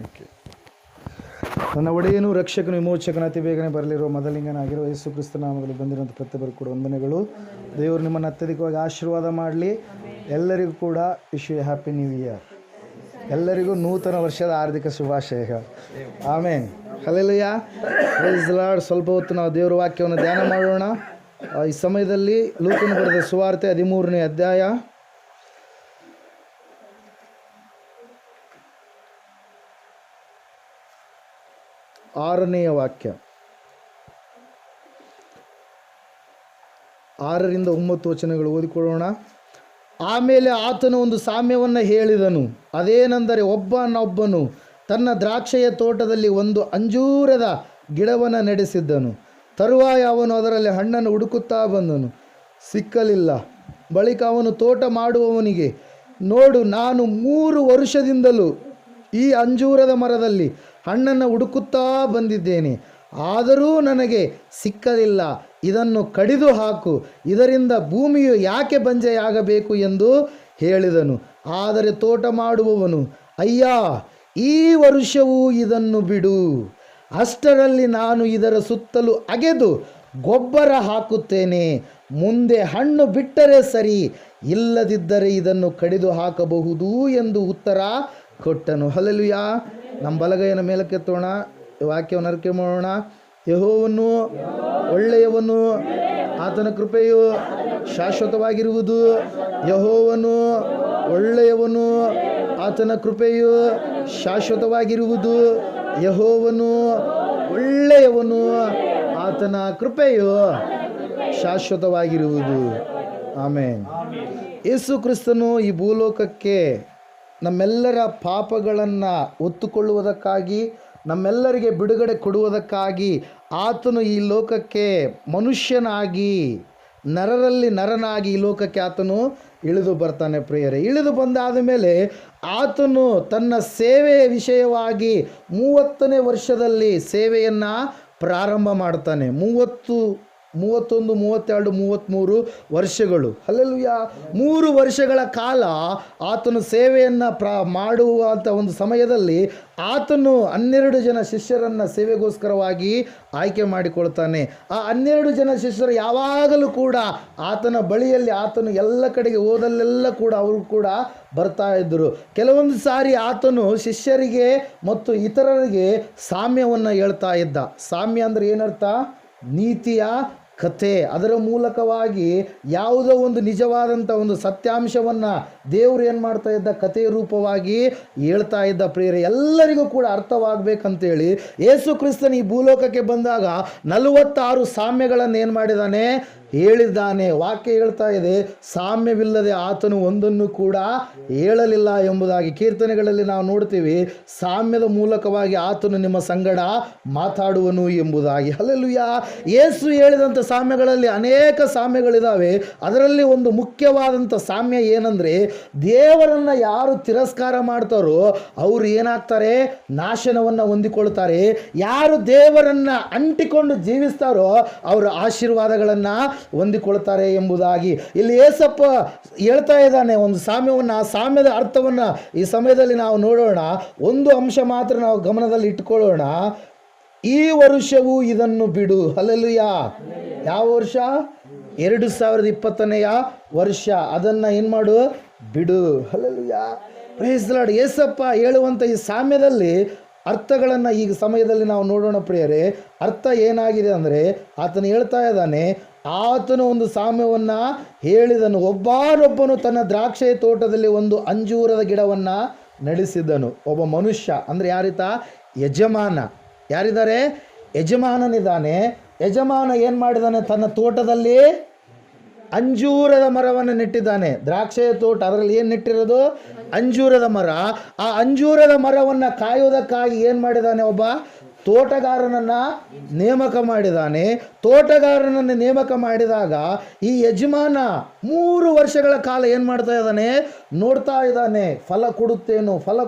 Okay. ನನ್ನ ಒಡೆಯನು ರಕ್ಷಕನು ವಿಮೋಚಕನ ಅತಿ ಬೇಗನೆ ಬರಲಿರುವ ಮೊದಲಿಂಗನಾಗಿರುವ ಯೇಸು ಕ್ರಿಸ್ತ ನಾಮದಲ್ಲಿ ಬಂದಿರುವಂಥ ಪ್ರತಿಯೊಬ್ಬರು ಕೂಡ ವಂದನೆಗಳು. ದೇವರು ನಿಮ್ಮನ್ನು ಅತ್ಯಧಿಕವಾಗಿ ಆಶೀರ್ವಾದ ಮಾಡಲಿ. ಎಲ್ಲರಿಗೂ ಕೂಡ wish you happy new year. ಎಲ್ಲರಿಗೂ ನೂತನ ವರ್ಷದ ಹಾರ್ದಿಕ ಶುಭಾಶಯಗಳು. Amen. Hallelujah. Praise the Lord. ಸ್ವಲ್ಪ ಹೊತ್ತು ನಾವು ದೇವರ ವಾಕ್ಯವನ್ನು ಧ್ಯಾನ ಮಾಡೋಣ. ಈ ಸಮಯದಲ್ಲಿ ಲೂಕನು ಬರೆದ ಸುವಾರ್ತೆ 13ನೇ ಅಧ್ಯಾಯ 6ನೇ ವಾಕ್ಯ, 6ರಿಂದ 9 ವಚನಗಳು ಓದಿಕೊಳ್ಳೋಣ. ಆಮೇಲೆ ಆತನು ಒಂದು ಸಾಮ್ಯವನ್ನು ಹೇಳಿದನು. ಅದೇನೆಂದರೆ, ಒಬ್ಬನು ತನ್ನ ದ್ರಾಕ್ಷೆಯ ತೋಟದಲ್ಲಿ ಒಂದು ಅಂಜೂರದ ಗಿಡವನ್ನು ನಡೆಸಿದ್ದನು. ತರುವಾಯ ಅವನು ಅದರಲ್ಲಿ ಹಣ್ಣನ್ನು ಹುಡುಕುತ್ತಾ ಬಂದನು, ಸಿಕ್ಕಲಿಲ್ಲ. ಬಳಿಕ ಅವನು ತೋಟ ಮಾಡುವವನಿಗೆ, ನೋಡು, ನಾನು 3 ವರ್ಷದಿಂದಲೂ ಈ ಅಂಜೂರದ ಮರದಲ್ಲಿ ಹಣ್ಣನ್ನು ಹುಡುಕುತ್ತಾ ಬಂದಿದ್ದೇನೆ, ಆದರೂ ನನಗೆ ಸಿಕ್ಕಲಿಲ್ಲ. ಇದನ್ನು ಕಡಿದು ಹಾಕು, ಇದರಿಂದ ಭೂಮಿಯು ಯಾಕೆ ಬಂಜೆಯಾಗಬೇಕು ಎಂದು ಹೇಳಿದನು. ಆದರೆ ತೋಟ ಮಾಡುವವನು, ಅಯ್ಯಾ, ಈ ವರ್ಷವೂ ಇದನ್ನು ಬಿಡು, ಅಷ್ಟರಲ್ಲಿ ನಾನು ಇದರ ಸುತ್ತಲೂ ಅಗೆದು ಗೊಬ್ಬರ ಹಾಕುತ್ತೇನೆ. ಮುಂದೆ ಹಣ್ಣು ಬಿಟ್ಟರೆ ಸರಿ, ಇಲ್ಲದಿದ್ದರೆ ಇದನ್ನು ಕಡಿದು ಹಾಕಬಹುದು ಎಂದು ಉತ್ತರ ಕೊಟ್ಟನು. ಹಲ್ಲೆಲೂಯಾ. ನಮ್ಮ ಬಲಗೈಯನ್ನು ಮೇಲಕ್ಕೆತ್ತೋಣ, ವಾಕ್ಯವನ್ನು ಅರಿಕೆ ಮಾಡೋಣ. ಯೆಹೋವನು ಒಳ್ಳೆಯವನು, ಆತನ ಕೃಪೆಯು ಶಾಶ್ವತವಾಗಿರುವುದು. ಯೆಹೋವನು ಒಳ್ಳೆಯವನು, ಆತನ ಕೃಪೆಯು ಶಾಶ್ವತವಾಗಿರುವುದು. ಯೆಹೋವನು ಒಳ್ಳೆಯವನು, ಆತನ ಕೃಪೆಯು ಶಾಶ್ವತವಾಗಿರುವುದು. ಆಮೇನ್. ಯೇಸು ಕ್ರಿಸ್ತನು ಈ ಭೂಲೋಕಕ್ಕೆ ನಮ್ಮೆಲ್ಲರ ಪಾಪಗಳನ್ನು ಹೊತ್ತುಕೊಳ್ಳುವುದಕ್ಕಾಗಿ, ನಮ್ಮೆಲ್ಲರಿಗೆ ಬಿಡುಗಡೆ ಕೊಡುವುದಕ್ಕಾಗಿ ಆತನು ಈ ಲೋಕಕ್ಕೆ ಮನುಷ್ಯನಾಗಿ, ನರರಲ್ಲಿ ನರನಾಗಿ ಈ ಲೋಕಕ್ಕೆ ಆತನು ಇಳಿದು ಬರ್ತಾನೆ. ಪ್ರಿಯರೇ, ಇಳಿದು ಬಂದಾದ ಮೇಲೆ ಆತನು ತನ್ನ ಸೇವೆಯ ವಿಷಯವಾಗಿ 30ನೇ ವರ್ಷದಲ್ಲಿ ಸೇವೆಯನ್ನು ಪ್ರಾರಂಭ ಮಾಡ್ತಾನೆ. 31, 32, 33 ವರ್ಷಗಳು. ಹಲ್ಲೆಲೂಯಾ. 3 ವರ್ಷಗಳ ಕಾಲ ಆತನು ಸೇವೆಯನ್ನು ಮಾಡುವಂಥ ಒಂದು ಸಮಯದಲ್ಲಿ ಆತನು 12 ಜನ ಶಿಷ್ಯರನ್ನು ಸೇವೆಗೋಸ್ಕರವಾಗಿ ಆಯ್ಕೆ ಮಾಡಿಕೊಳ್ತಾನೆ. ಆ 12 ಜನ ಶಿಷ್ಯರು ಯಾವಾಗಲೂ ಕೂಡ ಆತನ ಬಳಿಯಲ್ಲಿ, ಆತನು ಎಲ್ಲ ಕಡೆಗೆ ಹೋದಲ್ಲೆಲ್ಲ ಕೂಡ ಅವರು ಕೂಡ ಬರ್ತಾ ಇದ್ದರು. ಕೆಲವೊಂದು ಸಾರಿ ಆತನು ಶಿಷ್ಯರಿಗೆ ಮತ್ತು ಇತರರಿಗೆ ಸಾಮ್ಯವನ್ನು ಹೇಳ್ತಾ ಇದ್ದ. ಸಾಮ್ಯ ಅಂದರೆ ಏನರ್ಥ? ನೀತಿಯ ಕಥೆ. ಅದರ ಮೂಲಕವಾಗಿ ಯಾವುದೋ ಒಂದು ನಿಜವಾದಂಥ ಒಂದು ಸತ್ಯಾಂಶವನ್ನು ದೇವರು ಏನು ಮಾಡ್ತಾ ಇದ್ದ? ಕಥೆಯ ರೂಪವಾಗಿ ಹೇಳ್ತಾ ಇದ್ದ. ಪ್ರಿಯರೇ, ಎಲ್ಲರಿಗೂ ಕೂಡ ಅರ್ಥವಾಗಬೇಕಂತೇಳಿ ಯೇಸು ಕ್ರಿಸ್ತನ ಈ ಭೂಲೋಕಕ್ಕೆ ಬಂದಾಗ 46 ಸಾಮ್ಯಗಳನ್ನು ಏನು ಮಾಡಿದ್ದಾನೆ? ಹೇಳಿದ್ದಾನೆ. ವಾಕ್ಯ ಹೇಳ್ತಾ ಇದೆ, ಸಾಮ್ಯವಿಲ್ಲದೆ ಆತನು ಒಂದನ್ನು ಕೂಡ ಹೇಳಲಿಲ್ಲ ಎಂಬುದಾಗಿ. ಕೀರ್ತನೆಗಳಲ್ಲಿ ನಾವು ನೋಡ್ತೀವಿ, ಸಾಮ್ಯದ ಮೂಲಕವಾಗಿ ಆತನು ನಿಮ್ಮ ಸಂಗಡ ಮಾತಾಡುವನು ಎಂಬುದಾಗಿ. ಹಲ್ಲೆಲೂಯಾ. ಯೇಸು ಹೇಳಿದಂಥ ಸಾಮ್ಯಗಳಲ್ಲಿ ಅನೇಕ ಸಾಮ್ಯಗಳಿದ್ದಾವೆ. ಅದರಲ್ಲಿ ಒಂದು ಮುಖ್ಯವಾದಂಥ ಸಾಮ್ಯ ಏನಂದರೆ, ದೇವರನ್ನು ಯಾರು ತಿರಸ್ಕಾರ ಮಾಡ್ತಾರೋ ಅವರು ಏನಾಗ್ತಾರೆ? ನಾಶನವನ್ನು ಹೊಂದಿಕೊಳ್ತಾರೆ. ಯಾರು ದೇವರನ್ನು ಅಂಟಿಕೊಂಡು ಜೀವಿಸ್ತಾರೋ ಅವರು ಆಶೀರ್ವಾದಗಳನ್ನು ಹೊಂದಿಕೊಳ್ತಾರೆ ಎಂಬುದಾಗಿ ಇಲ್ಲಿ ಯೇಸಪ್ಪ ಹೇಳ್ತಾ ಇದ್ದಾನೆ ಒಂದು ಸಾಮ್ಯವನ್ನು. ಆ ಸಾಮ್ಯದ ಅರ್ಥವನ್ನು ಈ ಸಮಯದಲ್ಲಿ ನಾವು ನೋಡೋಣ. ಒಂದು ಅಂಶ ಮಾತ್ರ ನಾವು ಗಮನದಲ್ಲಿ ಇಟ್ಟುಕೊಳ್ಳೋಣ. ಈ ವರ್ಷವೂ ಇದನ್ನು ಬಿಡು. ಹಲ್ಲೆಲೂಯಾ. ಯಾವ ವರ್ಷ? 2020ನೇ ವರ್ಷ. ಅದನ್ನು ಏನು ಮಾಡು? ಬಿಡು. Hallelujah. Praise the Lord. Yesappa ಹೇಳುವಂಥ ಈ ಸಾಮ್ಯದಲ್ಲಿ ಅರ್ಥಗಳನ್ನು ಈಗ ಸಮಯದಲ್ಲಿ ನಾವು ನೋಡೋಣ. ಪ್ರಿಯರೇ, ಅರ್ಥ ಏನಾಗಿದೆ ಅಂದರೆ, ಆತನು ಹೇಳ್ತಾ ಇದ್ದಾನೆ, ಆತನು ಒಂದು ಸಾಮ್ಯವನ್ನು ಹೇಳಿದನು. ಒಬ್ಬನೊಬ್ಬನು ತನ್ನ ದ್ರಾಕ್ಷೆಯ ತೋಟದಲ್ಲಿ ಒಂದು ಅಂಜೂರದ ಗಿಡವನ್ನು ನಡೆಸಿದ್ದನು. ಒಬ್ಬ ಮನುಷ್ಯ ಅಂದರೆ ಯಾರಿತ? ಯಜಮಾನ. ಯಾರಿದ್ದಾರೆ? ಯಜಮಾನನಿದ್ದಾನೆ. ಯಜಮಾನ ಏನು ಮಾಡಿದ್ದಾನೆ? ತನ್ನ ತೋಟದಲ್ಲಿ ಅಂಜೂರದ ಮರವನ್ನು ನೆಟ್ಟಿದ್ದಾನೆ. ದ್ರಾಕ್ಷೆಯ ತೋಟ, ಅದರಲ್ಲಿ ಏನು ನೆಟ್ಟಿರೋದು? ಅಂಜೂರದ ಮರ. ಆ ಅಂಜೂರದ ಮರವನ್ನು ಕಾಯುವುದಕ್ಕಾಗಿ ಏನು ಮಾಡಿದ್ದಾನೆ? ಒಬ್ಬ ತೋಟಗಾರನನ್ನು ನೇಮಕ ಮಾಡಿದ್ದಾನೆ. ತೋಟಗಾರನನ್ನು ನೇಮಕ ಮಾಡಿದಾಗ ಈ ಯಜಮಾನ 3 ವರ್ಷಗಳ ಕಾಲ ಏನು ಮಾಡ್ತಾ ಇದ್ದಾನೆ? ನೋಡ್ತಾ ಇದ್ದಾನೆ, ಫಲ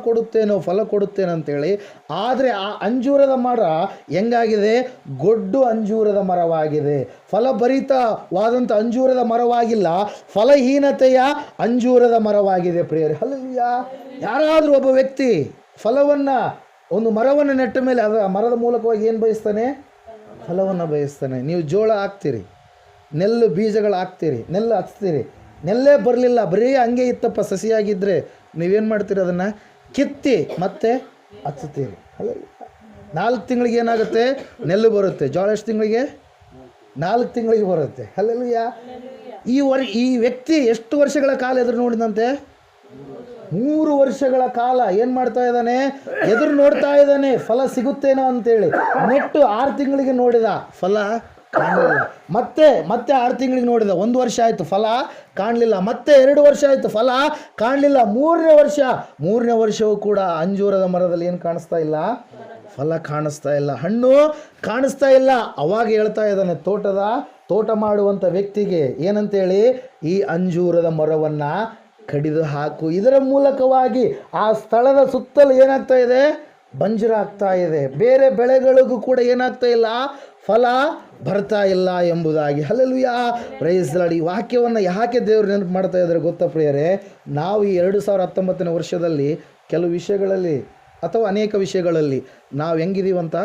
ಕೊಡುತ್ತೇನೋ ಅಂತೇಳಿ. ಆದರೆ ಆ ಅಂಜೂರದ ಮರ ಹೆಂಗಾಗಿದೆ? ಗೊಡ್ಡು ಅಂಜೂರದ ಮರವಾಗಿದೆ. ಫಲಭರಿತವಾದಂಥ ಅಂಜೂರದ ಮರವಾಗಿಲ್ಲ, ಫಲಹೀನತೆಯ ಅಂಜೂರದ ಮರವಾಗಿದೆ. ಪ್ರಿಯರೇ, ಹಲ್ಲೆಲೂಯಾ. ಯಾರಾದರೂ ಒಬ್ಬ ವ್ಯಕ್ತಿ ಫಲವನ್ನು ಒಂದು ಮರವನ್ನು ನೆಟ್ಟ ಮೇಲೆ ಅದು ಆ ಮರದ ಮೂಲಕವಾಗಿ ಏನು ಬಯಸ್ತಾನೆ? ಫಲವನ್ನು ಬಯಸ್ತಾನೆ. ನೀವು ಜೋಳ ಹಾಕ್ತೀರಿ, ನೆಲ್ಲು ಬೀಜಗಳು ಹಾಕ್ತೀರಿ, ನೆಲ್ಲು ಹಚ್ತೀರಿ, ನೆಲ್ಲೇ ಬರಲಿಲ್ಲ, ಬರೀ ಹಂಗೆ ಇತ್ತಪ್ಪ ಸಸಿಯಾಗಿದ್ದರೆ ನೀವೇನು ಮಾಡ್ತೀರಿ? ಅದನ್ನು ಕಿತ್ತಿ ಮತ್ತೆ ಹಚ್ತೀರಿ. ಅಲ್ಲ, 4 ತಿಂಗಳಿಗೆ ಏನಾಗುತ್ತೆ? ನೆಲ್ಲು ಬರುತ್ತೆ. ಜೋಳ ಎಷ್ಟು ತಿಂಗಳಿಗೆ? 4 ತಿಂಗಳಿಗೆ ಬರುತ್ತೆ. ಅಲ್ಲಲ್ಯ, ಈ ವ್ಯಕ್ತಿ ಎಷ್ಟು ವರ್ಷಗಳ ಕಾಲ ಎದುರು ನೋಡಿದಂತೆ? 3 ವರ್ಷಗಳ ಕಾಲ ಏನು ಮಾಡ್ತಾ ಇದ್ದಾನೆ? ಎದುರು ನೋಡ್ತಾ ಇದ್ದಾನೆ, ಫಲ ಸಿಗುತ್ತೇನೋ ಅಂತೇಳಿ. ನೆಟ್ಟು 6 ತಿಂಗಳಿಗೆ ನೋಡಿದ, ಫಲ ಕಾಣಲಿಲ್ಲ. ಮತ್ತೆ 6 ತಿಂಗಳಿಗೆ ನೋಡಿದ, 1 ವರ್ಷ ಆಯಿತು, ಫಲ ಕಾಣಲಿಲ್ಲ. ಮತ್ತೆ 2 ವರ್ಷ ಆಯಿತು, ಫಲ ಕಾಣಲಿಲ್ಲ. 3ನೇ ವರ್ಷವೂ ಕೂಡ ಅಂಜೂರದ ಮರದಲ್ಲಿ ಏನು ಕಾಣಿಸ್ತಾ ಇಲ್ಲ? ಫಲ ಕಾಣಿಸ್ತಾ ಇಲ್ಲ, ಹಣ್ಣು ಕಾಣಿಸ್ತಾ ಇಲ್ಲ. ಅವಾಗ ಹೇಳ್ತಾ ಇದ್ದಾನೆ ತೋಟ ಮಾಡುವಂಥ ವ್ಯಕ್ತಿಗೆ ಏನಂತೇಳಿ? ಈ ಅಂಜೂರದ ಮರವನ್ನು ಕಡಿದು ಹಾಕು. ಇದರ ಮೂಲಕವಾಗಿ ಆ ಸ್ಥಳದ ಸುತ್ತಲೂ ಏನಾಗ್ತಾ ಇದೆ? ಬಂಜರಾಗ್ತಾ ಇದೆ. ಬೇರೆ ಬೆಳೆಗಳಿಗೂ ಕೂಡ ಏನಾಗ್ತಾ ಇಲ್ಲ? ಫಲ ಬರ್ತಾ ಇಲ್ಲ ಎಂಬುದಾಗಿ. Hallelujah, praise the lord. ಈ ವಾಕ್ಯವನ್ನು ಯಾಕೆ ದೇವರು ನೆನಪು ಮಾಡ್ತಾ ಇದ್ದಾರೆ ಗೊತ್ತಾ ಪ್ರಿಯರೇ? ನಾವು ಈ 2019ನೇ ವರ್ಷದಲ್ಲಿ ಕೆಲವು ವಿಷಯಗಳಲ್ಲಿ ಅಥವಾ ಅನೇಕ ವಿಷಯಗಳಲ್ಲಿ ನಾವು ಹೆಂಗಿದೀವಂತ?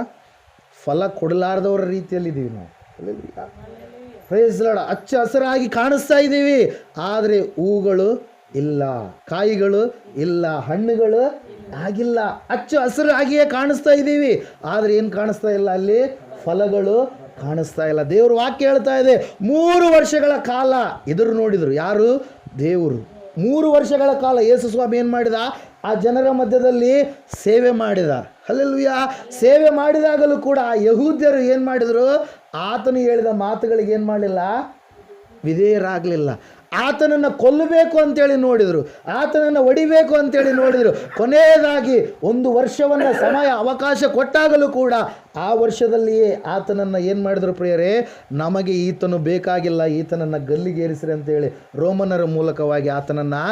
ಫಲ ಕೊಡಲಾರ್ದವರ ರೀತಿಯಲ್ಲಿದ್ದೀವಿ ನಾವು. Hallelujah, praise the Lord. ಹಚ್ಚ ಹಸಿರಾಗಿ ಕಾಣಿಸ್ತಾ ಇದ್ದೀವಿ, ಆದರೆ ಹೂಗಳು ಇಲ್ಲ, ಕಾಯಿಗಳು ಇಲ್ಲ, ಹಣ್ಣುಗಳು ಆಗಿಲ್ಲ. ಹಚ್ಚ ಹಸಿರಾಗಿಯೇ ಕಾಣಿಸ್ತಾ ಇದ್ದೀವಿ, ಆದರೆ ಏನು ಕಾಣಿಸ್ತಾ ಇಲ್ಲ? ಅಲ್ಲಿ ಫಲಗಳು ಕಾಣಿಸ್ತಾ ಇಲ್ಲ. ದೇವರು ವಾಕ್ಯ ಹೇಳ್ತಾ ಇದೆ, 3 ವರ್ಷಗಳ ಕಾಲ ಎದುರು ನೋಡಿದರು. ಯಾರು? ದೇವರು. 3 ವರ್ಷಗಳ ಕಾಲ ಯೇಸು ಸ್ವಾಮಿ ಏನು ಮಾಡಿದ? ಆ ಜನರ ಮಧ್ಯದಲ್ಲಿ ಸೇವೆ ಮಾಡಿದ. ಹಲ್ಲೆಲೂಯಾ, ಸೇವೆ ಮಾಡಿದಾಗಲೂ ಕೂಡ ಯಹೂದ್ಯರು ಏನು ಮಾಡಿದರು? ಆತನು ಹೇಳಿದ ಮಾತುಗಳಿಗೆ ಏನು ಮಾಡಲಿಲ್ಲ? ವಿಧೇಯರಾಗಲಿಲ್ಲ. ಆತನನ್ನು ಕೊಲ್ಲಬೇಕು ಅಂತೇಳಿ ನೋಡಿದರು, ಆತನನ್ನು ಹೊಡಿಬೇಕು ಅಂತೇಳಿ ನೋಡಿದರು. ಕೊನೆಯದಾಗಿ 1 ವರ್ಷವನ್ನು ಸಮಯ ಅವಕಾಶ ಕೊಟ್ಟಾಗಲೂ ಕೂಡ ಆ ವರ್ಷದಲ್ಲಿಯೇ ಆತನನ್ನು ಏನು ಮಾಡಿದರು ಪ್ರಿಯರೇ? ನಮಗೆ ಈತನು ಬೇಕಾಗಿಲ್ಲ, ಈತನನ್ನು ಗಲ್ಲಿಗೇರಿಸ್ರಿ ಅಂತೇಳಿ ರೋಮನರ ಮೂಲಕವಾಗಿ ಆತನನ್ನು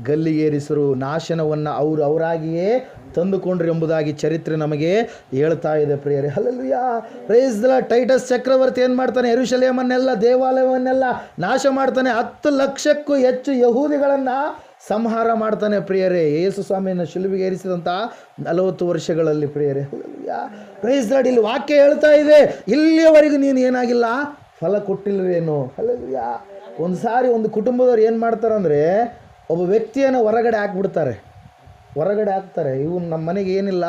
ಗಲ್ಲಿಗೇರಿಸರು. ನಾಶನವನ್ನು ಅವರಾಗಿಯೇ ತಂದುಕೊಂಡ್ರು ಎಂಬುದಾಗಿ ಚರಿತ್ರೆ ನಮಗೆ ಹೇಳ್ತಾ ಇದೆ ಪ್ರಿಯರೇ. Hallelujah, praise the lord. Titus ಚಕ್ರವರ್ತಿ ಏನು ಮಾಡ್ತಾನೆ? ಯೆರೂಸಲೇಮನ್ನೆಲ್ಲ, ದೇವಾಲಯವನ್ನೆಲ್ಲ ನಾಶ ಮಾಡ್ತಾನೆ. 10 ಲಕ್ಷಕ್ಕೂ ಹೆಚ್ಚು ಯಹೂದಿಗಳನ್ನು ಸಂಹಾರ ಮಾಡ್ತಾನೆ ಪ್ರಿಯರೇ. ಯೇಸು ಸ್ವಾಮಿಯನ್ನು ಶಿಲುಬೆಗೆ ಏರಿಸಿದಂಥ 40 ವರ್ಷಗಳಲ್ಲಿ ಪ್ರಿಯರೇ. Hallelujah, praise the Lord. ಇಲ್ಲಿ ವಾಕ್ಯ ಹೇಳ್ತಾ ಇದೆ, ಇಲ್ಲಿಯವರೆಗೂ ನೀನು ಏನಾಗಿಲ್ಲ? ಫಲ ಕೊಟ್ಟಿಲ್ವೇನು? ಹಲ್ಲೆಲೂಯಾ. ಒಂದು ಸಾರಿ ಒಂದು ಕುಟುಂಬದವ್ರು ಏನು ಮಾಡ್ತಾರಂದರೆ, ಒಬ್ಬ ವ್ಯಕ್ತಿಯನ್ನು ಹೊರಗಡೆ ಹಾಕ್ತಾರೆ. ಇವು ನಮ್ಮ ಮನೆಗೆ ಏನಿಲ್ಲ,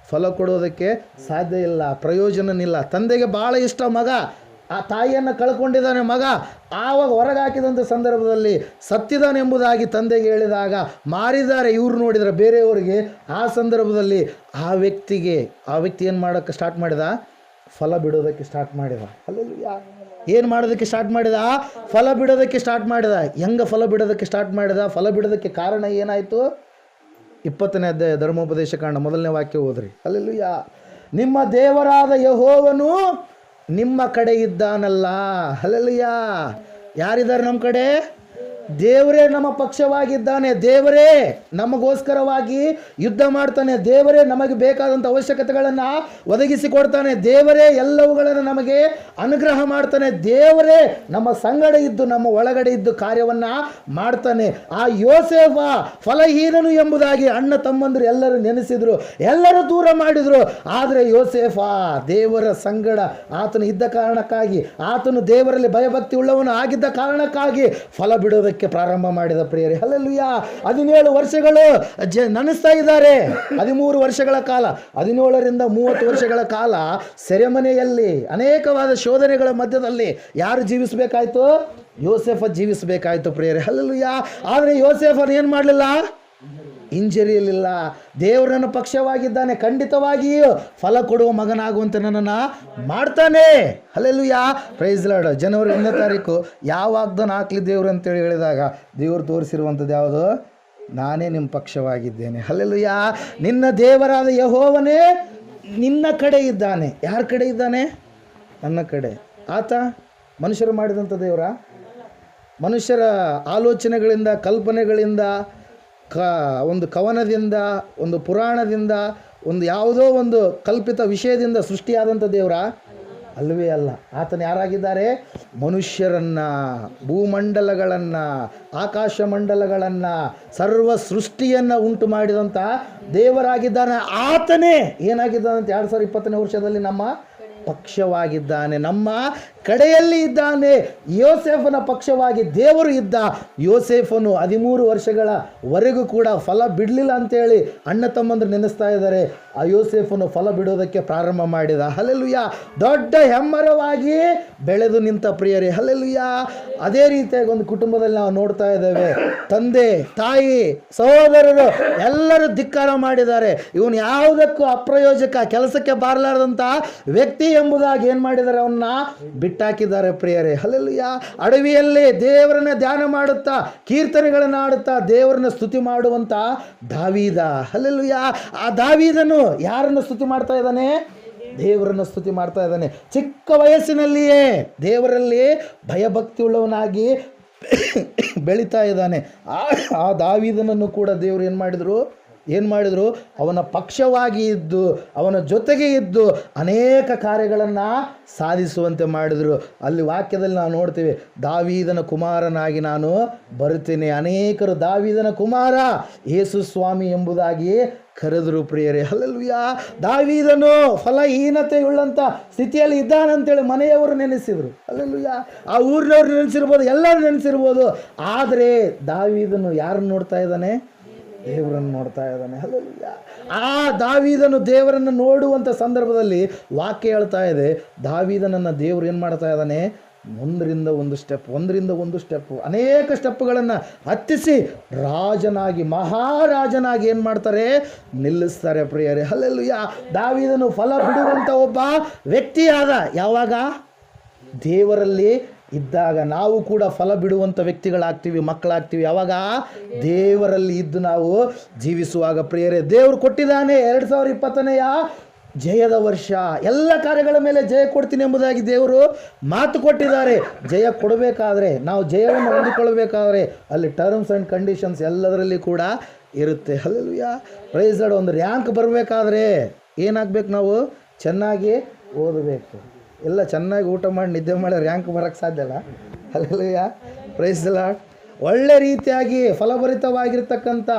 ಫಲ ಕೊಡೋದಕ್ಕೆ ಸಾಧ್ಯ ಇಲ್ಲ, ಪ್ರಯೋಜನನಿಲ್ಲ. ತಂದೆಗೆ ಭಾಳ ಇಷ್ಟ ಮಗ, ಆ ತಾಯಿಯನ್ನು ಕಳ್ಕೊಂಡಿದ್ದಾನೆ ಮಗ. ಆವಾಗ ಹೊರಗೆ ಹಾಕಿದಂಥ ಸಂದರ್ಭದಲ್ಲಿ ಸತ್ತಿದ್ದಾನೆ ಎಂಬುದಾಗಿ ತಂದೆಗೆ ಹೇಳಿದಾಗ ಮಾರಿದ್ದಾರೆ ಇವ್ರು ನೋಡಿದರೆ ಬೇರೆಯವರಿಗೆ. ಆ ಸಂದರ್ಭದಲ್ಲಿ ಆ ವ್ಯಕ್ತಿ ಏನು ಮಾಡೋಕ್ಕೆ ಸ್ಟಾರ್ಟ್ ಮಾಡಿದ? ಫಲ ಬಿಡೋದಕ್ಕೆ ಸ್ಟಾರ್ಟ್ ಮಾಡಿದ. ಹಲ್ಲೆಲೂಯಾ, ಏನು ಮಾಡೋದಕ್ಕೆ ಸ್ಟಾರ್ಟ್ ಮಾಡಿದ? ಫಲ ಬಿಡೋದಕ್ಕೆ ಸ್ಟಾರ್ಟ್ ಮಾಡಿದ. ಹೆಂಗೆ ಫಲ ಬಿಡೋದಕ್ಕೆ ಸ್ಟಾರ್ಟ್ ಮಾಡಿದ? ಫಲ ಬಿಡೋದಕ್ಕೆ ಕಾರಣ ಏನಾಯಿತು? 20ನೇ ಅಧ್ಯಾಯ ಧರ್ಮೋಪದೇಶ ಕಾಂಡ 1ನೇ ವಾಕ್ಯ ಓದ್ರಿ. ಹಲ್ಲೆಲೂಯಾ, ನಿಮ್ಮ ದೇವರಾದ ಯೆಹೋವನು ನಿಮ್ಮ ಕಡೆ ಇದ್ದಾನಲ್ಲ. ಹಲ್ಲೆಲೂಯಾ, ಯಾರಿದ್ದಾರೆ ನಮ್ಮ ಕಡೆ? ದೇವರೇ ನಮ್ಮ ಪಕ್ಷವಾಗಿದ್ದಾನೆ. ದೇವರೇ ನಮಗೋಸ್ಕರವಾಗಿ ಯುದ್ಧ ಮಾಡ್ತಾನೆ. ದೇವರೇ ನಮಗೆ ಬೇಕಾದಂಥ ಅವಶ್ಯಕತೆಗಳನ್ನು ಒದಗಿಸಿಕೊಡ್ತಾನೆ. ದೇವರೇ ಎಲ್ಲವುಗಳನ್ನು ನಮಗೆ ಅನುಗ್ರಹ ಮಾಡ್ತಾನೆ. ದೇವರೇ ನಮ್ಮ ಸಂಗಡ ಇದ್ದು ನಮ್ಮ ಒಳಗಡೆ ಇದ್ದು ಕಾರ್ಯವನ್ನು ಮಾಡ್ತಾನೆ. ಆ ಯೋಸೇಫ ಫಲಹೀನನು ಎಂಬುದಾಗಿ ಅಣ್ಣ ತಮ್ಮಂದರು ಎಲ್ಲರೂ ನೆನೆಸಿದರು, ಎಲ್ಲರೂ ದೂರ ಮಾಡಿದರು. ಆದರೆ ಯೋಸೇಫ ದೇವರ ಸಂಗಡ ಆತನು ಇದ್ದ ಕಾರಣಕ್ಕಾಗಿ, ಆತನು ದೇವರಲ್ಲಿ ಭಯಭಕ್ತಿ ಉಳ್ಳವನು ಆಗಿದ್ದ ಕಾರಣಕ್ಕಾಗಿ ಫಲ ಬಿಡೋದಕ್ಕೆ ಪ್ರಾರಂಭ ಮಾಡಿದ ಪ್ರಿಯರೇ. ಹಲ್ಲೆಲೂಯಾ, 17 ವರ್ಷಗಳು ನೆನೆಸ್ತಾ ಇದ್ದಾರೆ. 13 ವರ್ಷಗಳ ಕಾಲ, 17ರಿಂದ 30 ವರ್ಷಗಳ ಕಾಲ ಸೆರೆಮನೆಯಲ್ಲಿ ಅನೇಕವಾದ ಶೋಧನೆಗಳ ಮಧ್ಯದಲ್ಲಿ ಯಾರು ಜೀವಿಸಬೇಕಾಯ್ತು? ಯೋಸೇಫ ಜೀವಿಸಬೇಕಾಯ್ತು ಪ್ರಿಯರೇ. ಹಲ್ಲೆಲೂಯಾ, ಆದರೆ ಯೋಸೇಫನು ಏನು ಮಾಡಲಿಲ್ಲ? ಹಿಂಜರಿಯಲಿಲ್ಲ. ದೇವರನ್ನು ಪಕ್ಷವಾಗಿದ್ದಾನೆ, ಖಂಡಿತವಾಗಿಯೂ ಫಲ ಕೊಡುವ ಮಗನಾಗುವಂತೆ ನನ್ನನ್ನು ಮಾಡ್ತಾನೆ. Hallelujah, praise the lord. ಜನವರಿ 1ನೇ ತಾರೀಕು ಯಾವ ವಾಗ್ದಾನ ಹಾಕ್ಲಿ ದೇವರು ಅಂತೇಳಿ ಹೇಳಿದಾಗ ದೇವರು ತೋರಿಸಿರುವಂಥದ್ದು ಯಾವುದು? ನಾನೇ ನಿಮ್ಮ ಪಕ್ಷವಾಗಿದ್ದೇನೆ. ಹಲ್ಲೆಲೂಯಾ, ನಿನ್ನ ದೇವರಾದ ಯೆಹೋವನೇ ನಿನ್ನ ಕಡೆ ಇದ್ದಾನೆ. ಯಾರ ಕಡೆ ಇದ್ದಾನೆ? ನನ್ನ ಕಡೆ. ಆತ ಮನುಷ್ಯರು ಮಾಡಿದಂಥ ದೇವರ? ಮನುಷ್ಯರ ಆಲೋಚನೆಗಳಿಂದ, ಕಲ್ಪನೆಗಳಿಂದ, ಒಂದು ಕವನದಿಂದ, ಒಂದು ಪುರಾಣದಿಂದ, ಒಂದು ಯಾವುದೋ ಒಂದು ಕಲ್ಪಿತ ವಿಷಯದಿಂದ ಸೃಷ್ಟಿಯಾದಂಥ ದೇವರ? ಅಲ್ಲವೇ ಅಲ್ಲ. ಆತನು ಯಾರಾಗಿದ್ದಾರೆ? ಮನುಷ್ಯರನ್ನು, ಭೂಮಂಡಲಗಳನ್ನು, ಆಕಾಶ ಮಂಡಲಗಳನ್ನು, ಸರ್ವ ಸೃಷ್ಟಿಯನ್ನು ಉಂಟು ಮಾಡಿದಂಥ ದೇವರಾಗಿದ್ದಾನೆ. ಆತನೇ ಏನಾಗಿದ್ದಾನೆ ಅಂತ 2020ನೇ ವರ್ಷದಲ್ಲಿ ನಮ್ಮ ಪಕ್ಷವಾಗಿದ್ದಾನೆ, ನಮ್ಮ ಕಡೆಯಲ್ಲಿ ಇದ್ದಾನೆ. ಯೋಸೇಫನ ಪಕ್ಷವಾಗಿ ದೇವರು ಇದ್ದ. ಯೋಸೇಫನು 13 ವರ್ಷಗಳವರೆಗೂ ಕೂಡ ಫಲ ಬಿಡಲಿಲ್ಲ ಅಂತೇಳಿ ಅಣ್ಣ ತಮ್ಮಂದರು ನೆನೆಸ್ತಾ ಇದ್ದಾರೆ. ಆ ಯೋಸೇಫನು ಫಲ ಬಿಡೋದಕ್ಕೆ ಪ್ರಾರಂಭ ಮಾಡಿದ. ಹಲ್ಲೆಲೂಯ. ದೊಡ್ಡ ಹೆಮ್ಮರವಾಗಿ ಬೆಳೆದು ನಿಂತ ಪ್ರಿಯರೇ, ಹಲ್ಲೆಲೂಯ. ಅದೇ ರೀತಿಯಾಗಿ ಒಂದು ಕುಟುಂಬದಲ್ಲಿ ನಾವು ನೋಡ್ತಾ ಇದ್ದೇವೆ, ತಂದೆ ತಾಯಿ ಸಹೋದರರು ಎಲ್ಲರೂ ಧಿಕ್ಕಾರ ಮಾಡಿದ್ದಾರೆ. ಇವನು ಯಾವುದಕ್ಕೂ ಅಪ್ರಯೋಜಕ, ಕೆಲಸಕ್ಕೆ ಬಾರಲಾರದಂಥ ವ್ಯಕ್ತಿ ಎಂಬುದಾಗಿ ಏನು ಮಾಡಿದ್ದಾರೆ? ಅವನ್ನ ಬಿಟ್ಟಾಕಿದ್ದಾರೆ ಪ್ರಿಯರೇ, ಹಲ್ಲೆಲೂಯ. ಅಡವಿಯಲ್ಲಿ ದೇವರನ್ನ ಧ್ಯಾನ ಮಾಡುತ್ತಾ, ಕೀರ್ತನೆಗಳನ್ನು ಆಡುತ್ತಾ ದೇವರನ್ನ ಸ್ತುತಿ ಮಾಡುವಂಥ ದಾವೀದ, ಹಲ್ಲೆಲೂಯ. ಆ ದಾವೀದನು ಯಾರನ್ನು ಸ್ತುತಿ ಮಾಡ್ತಾ ಇದ್ದಾನೆ? ದೇವರನ್ನು ಸ್ತುತಿ ಮಾಡ್ತಾ ಇದ್ದಾನೆ. ಚಿಕ್ಕ ವಯಸ್ಸಿನಲ್ಲಿಯೇ ದೇವರಲ್ಲಿ ಭಯಭಕ್ತಿ ಉಳ್ಳವನಾಗಿ ಬೆಳೀತಾ ಇದ್ದಾನೆ. ಆ ದಾವೀದನನ್ನು ಕೂಡ ದೇವರು ಏನು ಮಾಡಿದರು? ಅವನ ಪಕ್ಷವಾಗಿ ಇದ್ದು, ಅವನ ಜೊತೆಗೆ ಇದ್ದು ಅನೇಕ ಕಾರ್ಯಗಳನ್ನು ಸಾಧಿಸುವಂತೆ ಮಾಡಿದರು. ಅಲ್ಲಿ ವಾಕ್ಯದಲ್ಲಿ ನಾವು ನೋಡ್ತೀವಿ, ದಾವೀದನ ಕುಮಾರನಾಗಿ ನಾನು ಬರುತ್ತೇನೆ. ಅನೇಕರು ದಾವೀದನ ಕುಮಾರ ಯೇಸು ಸ್ವಾಮಿ ಎಂಬುದಾಗಿ ಕರೆದರು ಪ್ರಿಯರೇ, ಹಲ್ಲೆಲೂಯ. ದಾವೀದನು ಫಲಹೀನತೆಯುಳ್ಳಂಥ ಸ್ಥಿತಿಯಲ್ಲಿ ಇದ್ದಾನಂತೇಳಿ ಮನೆಯವರು ನೆನೆಸಿದರು, ಹಲ್ಲೆಲೂಯ. ಆ ಊರಿನವ್ರು ನೆನೆಸಿರ್ಬೋದು, ಎಲ್ಲರೂ ನೆನೆಸಿರ್ಬೋದು. ಆದರೆ ದಾವೀದನು ಯಾರನ್ನು ನೋಡ್ತಾ ಇದ್ದಾನೆ? ದೇವರನ್ನು ನೋಡ್ತಾ ಇದ್ದಾನೆ, ಹಲ್ಲೆಲೂಯ. ಆ ದಾವೀದನು ದೇವರನ್ನು ನೋಡುವಂಥ ಸಂದರ್ಭದಲ್ಲಿ ವಾಕ್ಯ ಹೇಳ್ತಾ ಇದೆ, ದಾವೀದನನ್ನು ದೇವರು ಏನು ಮಾಡ್ತಾ ಇದ್ದಾನೆ? ಒಂದರಿಂದ ಒಂದು ಸ್ಟೆಪ್ಪು ಅನೇಕ ಸ್ಟೆಪ್ಪುಗಳನ್ನು ಹತ್ತಿಸಿ ರಾಜನಾಗಿ, ಮಹಾರಾಜನಾಗಿ ಏನು ಮಾಡ್ತಾರೆ? ನಿಲ್ಲಿಸ್ತಾರೆ ಪ್ರಿಯರೇ, ಹಲ್ಲೆಲೂಯ. ದಾವೀದನು ಫಲ ಬಿಡುವಂಥ ಒಬ್ಬ ವ್ಯಕ್ತಿಯಾದ. ಯಾವಾಗ? ದೇವರಲ್ಲಿ ಇದ್ದಾಗ. ನಾವು ಕೂಡ ಫಲ ಬಿಡುವಂಥ ವ್ಯಕ್ತಿಗಳಾಗ್ತೀವಿ, ಮಕ್ಕಳಾಗ್ತೀವಿ. ಯಾವಾಗ? ದೇವರಲ್ಲಿ ಇದ್ದು ನಾವು ಜೀವಿಸುವಾಗ ಪ್ರಿಯರೇ. ದೇವರು ಕೊಟ್ಟಿದ್ದಾನೆ 2020ನೇಯ ಜಯದ ವರ್ಷ. ಎಲ್ಲ ಕಾರ್ಯಗಳ ಮೇಲೆ ಜಯ ಕೊಡ್ತೀನಿ ಎಂಬುದಾಗಿ ದೇವರು ಮಾತು ಕೊಟ್ಟಿದ್ದಾರೆ. ಜಯ ಕೊಡಬೇಕಾದ್ರೆ, ನಾವು ಜಯವನ್ನು ಹೊಂದಿಕೊಳ್ಳಬೇಕಾದ್ರೆ ಅಲ್ಲಿ ಟರ್ಮ್ಸ್ ಆ್ಯಂಡ್ ಕಂಡೀಷನ್ಸ್ ಎಲ್ಲದರಲ್ಲಿ ಕೂಡ ಇರುತ್ತೆ, ಹಲ್ಲೆಲೂಯ. Praise Lord. ಒಂದು ರ್ಯಾಂಕ್ ಬರಬೇಕಾದ್ರೆ ಏನಾಗಬೇಕು? ನಾವು ಚೆನ್ನಾಗಿ ಓದಬೇಕು. ಎಲ್ಲ ಚೆನ್ನಾಗಿ ಊಟ ಮಾಡಿ ನಿದ್ದೆ ಮಾಡಿ ರ್ಯಾಂಕ್ ಬರೋಕ್ಕೆ ಸಾಧ್ಯ ಇಲ್ಲ, ಹಲ್ಲೆಲೂಯ. Praise lord. ಒಳ್ಳೆ ರೀತಿಯಾಗಿ ಫಲಭರಿತವಾಗಿರ್ತಕ್ಕಂಥ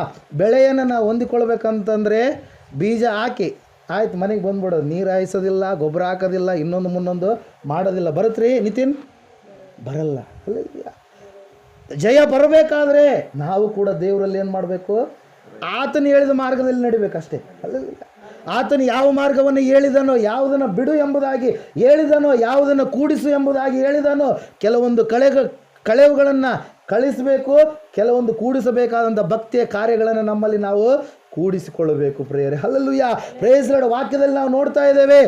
ಬೆಳೆಯನ್ನು ನಾವು ಹೊಂದಿಕೊಳ್ಬೇಕಂತಂದರೆ ಬೀಜ ಹಾಕಿ ಆಯ್ತು ಮನೆಗೆ ಬಂದ್ಬಿಡೋದು. ನೀರು ಹಾಯಿಸೋದಿಲ್ಲ, ಗೊಬ್ಬರ ಹಾಕೋದಿಲ್ಲ, ಇನ್ನೊಂದು ಮುನ್ನೊಂದು ಮಾಡೋದಿಲ್ಲ. ಬರುತ್ತ್ರಿ ನಿತಿನ್? ಬರಲ್ಲ, ಹಲ್ಲೆಲೂಯ. ಜಯ ಬರಬೇಕಾದ್ರೆ ನಾವು ಕೂಡ ದೇವರಲ್ಲಿ ಏನು ಮಾಡಬೇಕು? ಆತನು ಹೇಳಿದ ಮಾರ್ಗದಲ್ಲಿ ನಡಿಬೇಕಷ್ಟೇ, ಹಲ್ಲೆಲೂಯ. ಆತನು ಯಾವ ಮಾರ್ಗವನ್ನು ಹೇಳಿದನೋ, ಯಾವುದನ್ನು ಬಿಡು ಎಂಬುದಾಗಿ ಹೇಳಿದನೋ, ಯಾವುದನ್ನು ಕೂಡಿಸು ಎಂಬುದಾಗಿ ಹೇಳಿದನೋ, ಕೆಲವೊಂದು ಕಳೆವುಗಳನ್ನು ಕಳಿಸಬೇಕು, ಕೆಲವೊಂದು ಕೂಡಿಸಬೇಕಾದಂಥ ಭಕ್ತಿಯ ಕಾರ್ಯಗಳನ್ನು ನಮ್ಮಲ್ಲಿ ನಾವು ಕೂಡಿಸಿಕೊಳ್ಳಬೇಕು ಪ್ರಿಯರೇ, ಹಲ್ಲೆಲೂಯ. Praise lord. ವಾಕ್ಯದಲ್ಲಿ ನಾವು ನೋಡ್ತಾ ಇದ್ದೇವೆ,